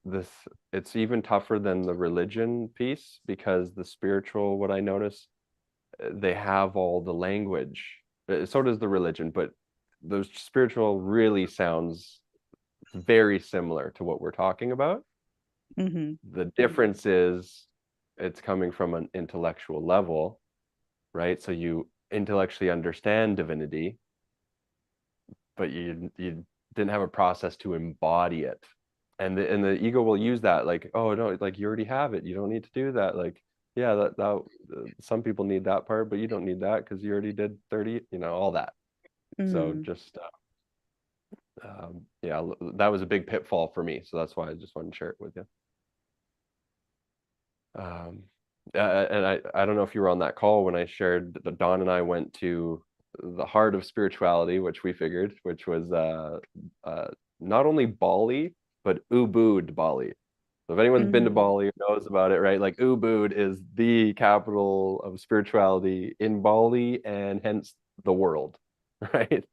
it's even tougher than the religion piece, because the spiritual, what I notice, they have all the language. So does the religion, but the spiritual really sounds very similar to what we're talking about. Mm-hmm. The difference is it's coming from an intellectual level, right? So you intellectually understand divinity, but you didn't have a process to embody it. And the ego will use that, like, oh no, like you already have it, you don't need to do that. Like, yeah, that some people need that part, but you don't need that because you already did 30, all that. Mm-hmm. So just yeah, that was a big pitfall for me, so that's why I just wanted to share it with you. And I don't know if you were on that call when I shared that Don and I went to the heart of spirituality, which we figured, which was not only Bali, but Ubud, Bali. So if anyone's been to Bali or knows about it, right? Like Ubud is the capital of spirituality in Bali and hence the world, right?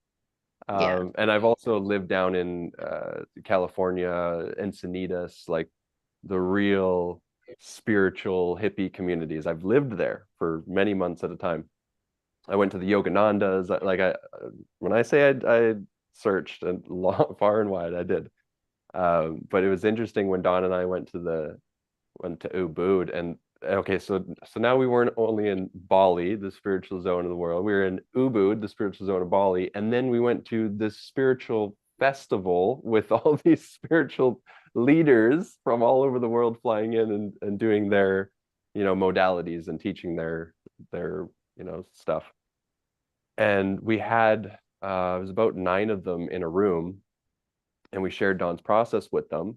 Yeah. And I've also lived down in California, Encinitas, like the real spiritual hippie communities. I've lived there for many months at a time. I went to the Yoganandas. Like when I say I searched far and wide, I did. But it was interesting when Don and I went to Ubud, and okay, so now we weren't only in Bali, the spiritual zone of the world, we were in Ubud, the spiritual zone of Bali, and then we went to this spiritual festival with all these spiritual leaders from all over the world flying in and doing their modalities and teaching their stuff. And we had it was about 9 of them in a room, and we shared Don's process with them,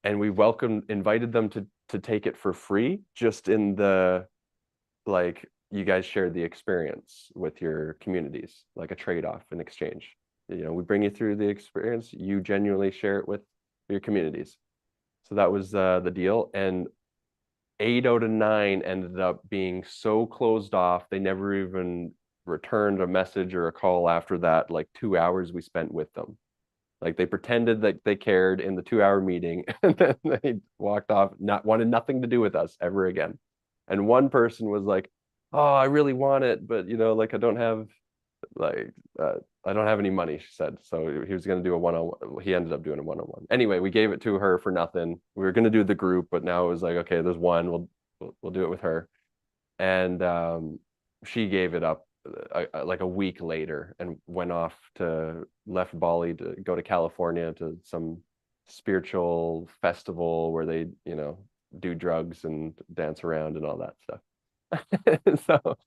and we invited them to take it for free, just in the, like, you guys shared the experience with your communities, like a trade-off in exchange. You know, we bring you through the experience, you genuinely share it with your communities. So that was the deal. And 8 out of 9 ended up being so closed off, they never even returned a message or a call after that, like 2 hours we spent with them. Like, they pretended that they cared in the 2-hour meeting, and then they walked off, wanted nothing to do with us ever again. And one person was like, oh, I really want it, but, you know, like, I don't have any money, she said. So he was going to do a one-on-one. He ended up doing a one-on-one. Anyway, we gave it to her for nothing. We were going to do the group, but now it was like, okay, there's one, we'll do it with her. And she gave it up like a week later and left Bali to go to California to some spiritual festival where they, you know, do drugs and dance around and all that stuff. So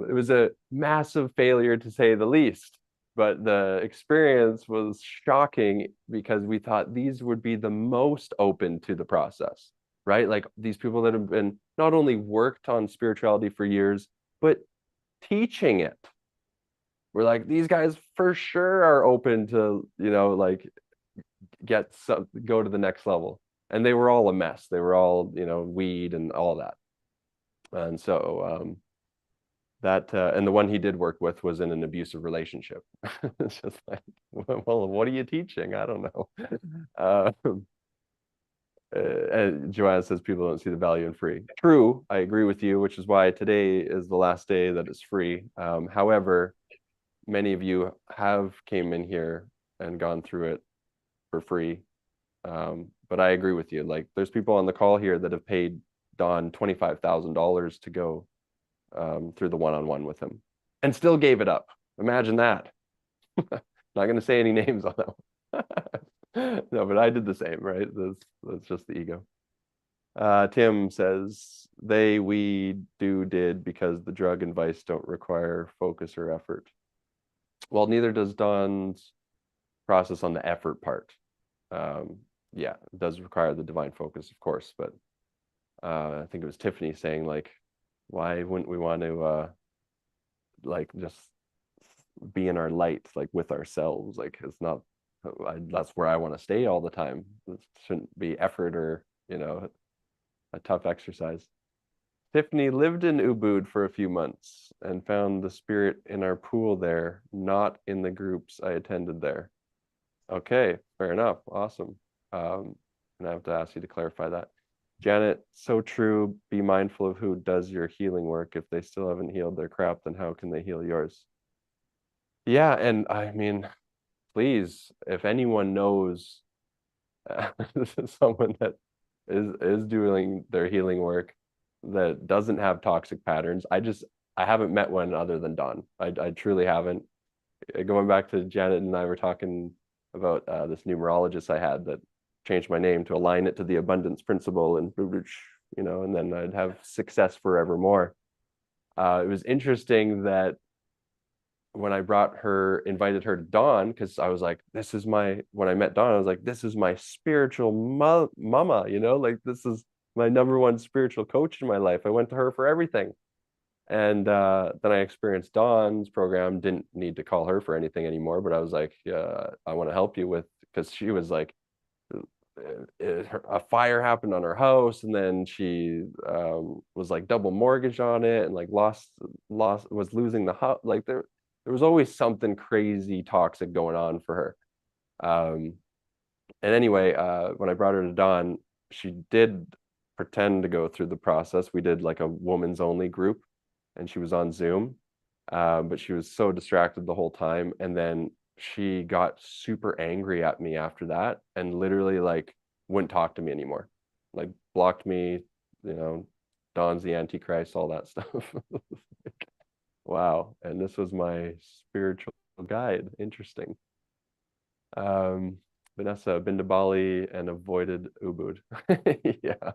it was a massive failure, to say the least, but the experience was shocking because we thought these would be the most open to the process, right? Like, these people that have been not only worked on spirituality for years, but teaching it. We're like, these guys for sure are open to, you know, like, go to the next level. And they were all a mess. They were all, you know, weed and all that. And so and the one he did work with was in an abusive relationship. It's just like, well, what are you teaching? I don't know. And Joanna says people don't see the value in free. True, I agree with you, which is why today is the last day that it's free. However, many of you have came in here and gone through it for free. But I agree with you. Like, there's people on the call here that have paid Don $25,000 to go through the one-on-one with him and still gave it up. Imagine that. Not going to say any names on that one. No, but I did the same, right? That's just the ego. Tim says, we did because the drug and vice don't require focus or effort. Well, neither does Don's process on the effort part. Yeah, it does require the divine focus, of course, but I think it was Tiffany saying, like, why wouldn't we want to like just be in our light, like with ourselves? Like, it's not, that's where I want to stay all the time. It shouldn't be effort or, you know, a tough exercise. Tiffany lived in Ubud for a few months and found the spirit in our pool there, not in the groups I attended there. Okay, fair enough. Awesome. And I have to ask you to clarify that. Janet, so true. Be mindful of who does your healing work. If they still haven't healed their crap, then how can they heal yours? Yeah, and I mean, please, if anyone knows someone that is doing their healing work that doesn't have toxic patterns, I haven't met one other than Don. I truly haven't. Going back to Janet and I were talking about this numerologist I had that changed my name to align it to the abundance principle, and, you know, and then I'd have success forevermore. It was interesting that when I invited her to Dawn, because I was like, when I met Dawn, I was like, this is my spiritual mama, you know, like, this is my number one spiritual coach in my life. I went to her for everything. And then I experienced Dawn's program, didn't need to call her for anything anymore, but I was like, yeah, I want to help you with, because she was like, a fire happened on her house, and then she was like double mortgaged on it, and like was losing the house. Like, there was always something crazy toxic going on for her. And anyway, when I brought her to Dawn, she did pretend to go through the process. We did like a woman's only group, and she was on Zoom, but she was so distracted the whole time. And then she got super angry at me after that, and literally like wouldn't talk to me anymore, like blocked me, you know, Don's the Antichrist, all that stuff. Wow. And this was my spiritual guide. Interesting. Vanessa, been to Bali and avoided Ubud. Yeah.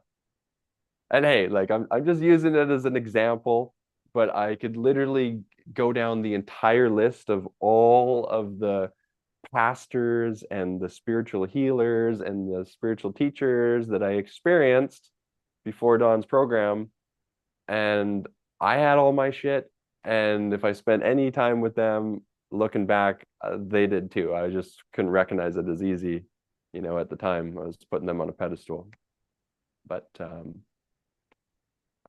And hey, like, I'm just using it as an example, but I could literally go down the entire list of all of the pastors and the spiritual healers and the spiritual teachers that I experienced before Don's program, and I had all my shit. And if I spent any time with them, looking back, they did too. I just couldn't recognize it as easy, you know, at the time. I was putting them on a pedestal. But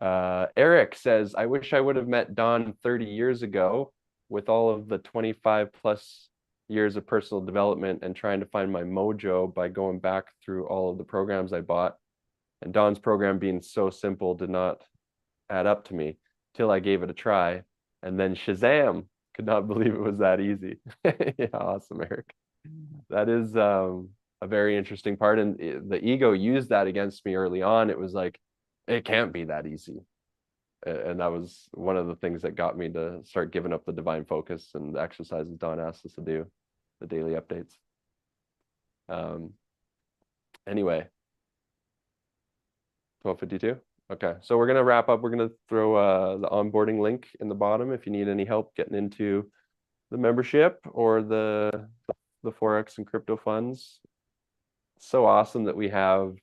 Eric says, I wish I would have met Don 30 years ago with all of the 25 plus years of personal development and trying to find my mojo by going back through all of the programs I bought. And Don's program being so simple did not add up to me till I gave it a try. And then Shazam, could not believe it was that easy. Yeah, awesome, Eric. That is a very interesting part. And the ego used that against me early on. It was like, it can't be that easy. And that was one of the things that got me to start giving up the divine focus and the exercises Don asked us to do, the daily updates. Anyway, 12:52. Okay, so we're gonna wrap up. We're gonna throw the onboarding link in the bottom if you need any help getting into the membership or the Forex and crypto funds. So awesome that we have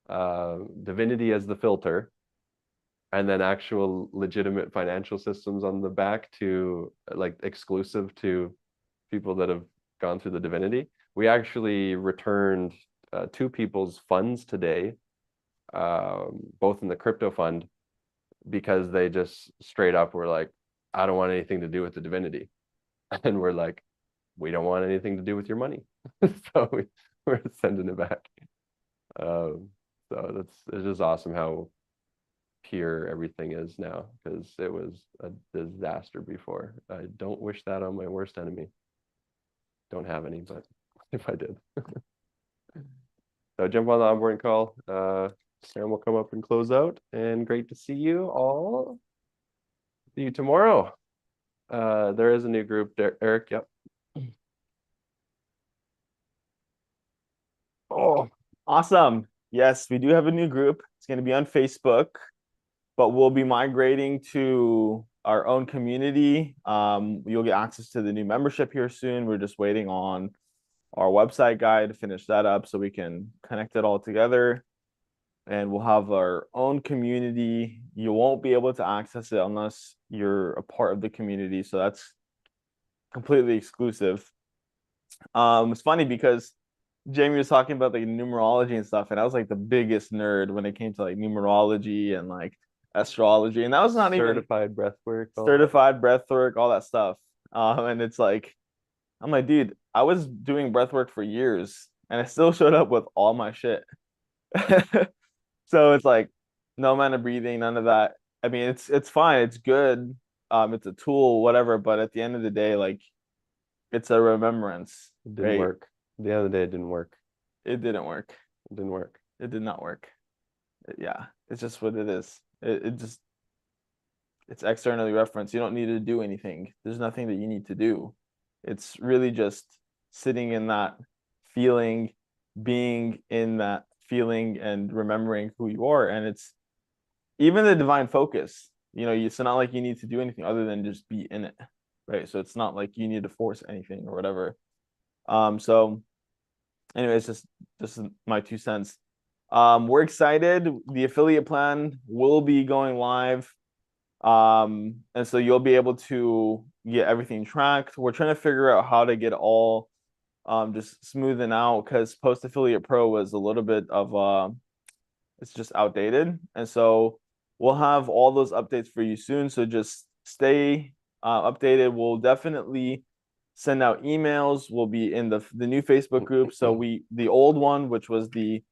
Divinity as the filter, and then actual legitimate financial systems on the back to like exclusive to people that have gone through the Divinity. We actually returned 2 people's funds today, both in the crypto fund, because they just straight up were like, I don't want anything to do with the Divinity. And we're like, we don't want anything to do with your money. So we're sending it back. So it's just awesome how pure everything is now, because it was a disaster before. I don't wish that on my worst enemy. Don't have any, but if I did. So jump on the onboarding call. Sam will come up and close out, and great to see you all. See you tomorrow. There is a new group, Eric. Yep. Oh, awesome. Yes, we do have a new group. It's going to be on Facebook, but we'll be migrating to our own community. You'll get access to the new membership here soon. We're just waiting on our website guide to finish that up so we can connect it all together. And we'll have our own community. You won't be able to access it unless you're a part of the community. So that's completely exclusive. It's funny because Jamie was talking about like numerology and stuff, and I was like the biggest nerd when it came to like numerology and like astrology, and that was not certified breath work, certified breath work, all that stuff. And it's like, I'm like, dude, I was doing breath work for years, and I still showed up with all my shit. So it's like no amount of breathing, none of that. I mean, it's fine, it's good. It's a tool, whatever. But at the end of the day, like, it's a remembrance. It didn't work. At the end of the day, it didn't work. It didn't work. It didn't work. It did not work. Yeah, it's just what it is. It's externally referenced. You don't need to do anything. There's nothing that you need to do. It's really just sitting in that feeling, being in that feeling, and remembering who you are. And it's even the divine focus. You know, it's not like you need to do anything other than just be in it, right? So it's not like you need to force anything or whatever. So anyways, just my 2 cents. We're excited. The affiliate plan will be going live. And so you'll be able to get everything tracked. We're trying to figure out how to get all just smoothing out, because Post Affiliate Pro was a little bit of it's just outdated. And so we'll have all those updates for you soon. So just stay updated. We'll definitely send out emails. We'll be in the new Facebook group. So the old one, which was the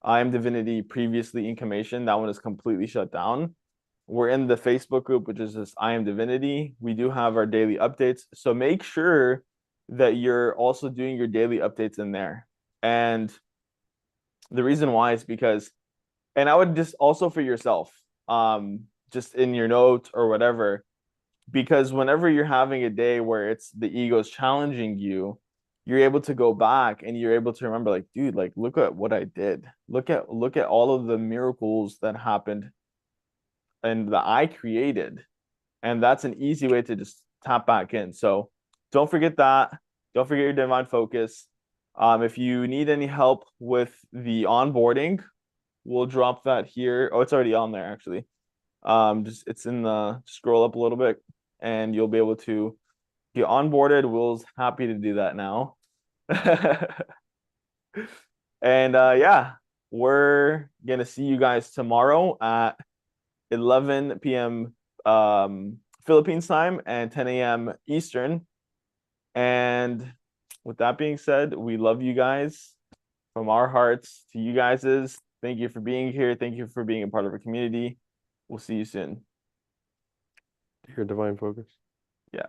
IAMDIVINITY previously Incomation, that one is completely shut down. We're in the Facebook group, which is just IAMDIVINITY. We do have our daily updates. So make sure that you're also doing your daily updates in there. And the reason why is because, and I would just also for yourself, just in your notes or whatever, because whenever you're having a day where it's the ego's challenging you, you're able to go back and you're able to remember, like, dude, like, look at what I did. Look at all of the miracles that happened and that I created. And that's an easy way to just tap back in. So don't forget that. Don't forget your divine focus. If you need any help with the onboarding, we'll drop that here. Oh, it's already on there actually. Just it's in the scroll up a little bit, and you'll be able to get onboarded. Will's happy to do that now. And yeah, we're gonna see you guys tomorrow at 11 p.m. Philippines time and 10 a.m. Eastern. And with that being said, we love you guys from our hearts to you guys's. Thank you for being here. Thank you for being a part of our community. We'll see you soon. Your divine focus. Yeah.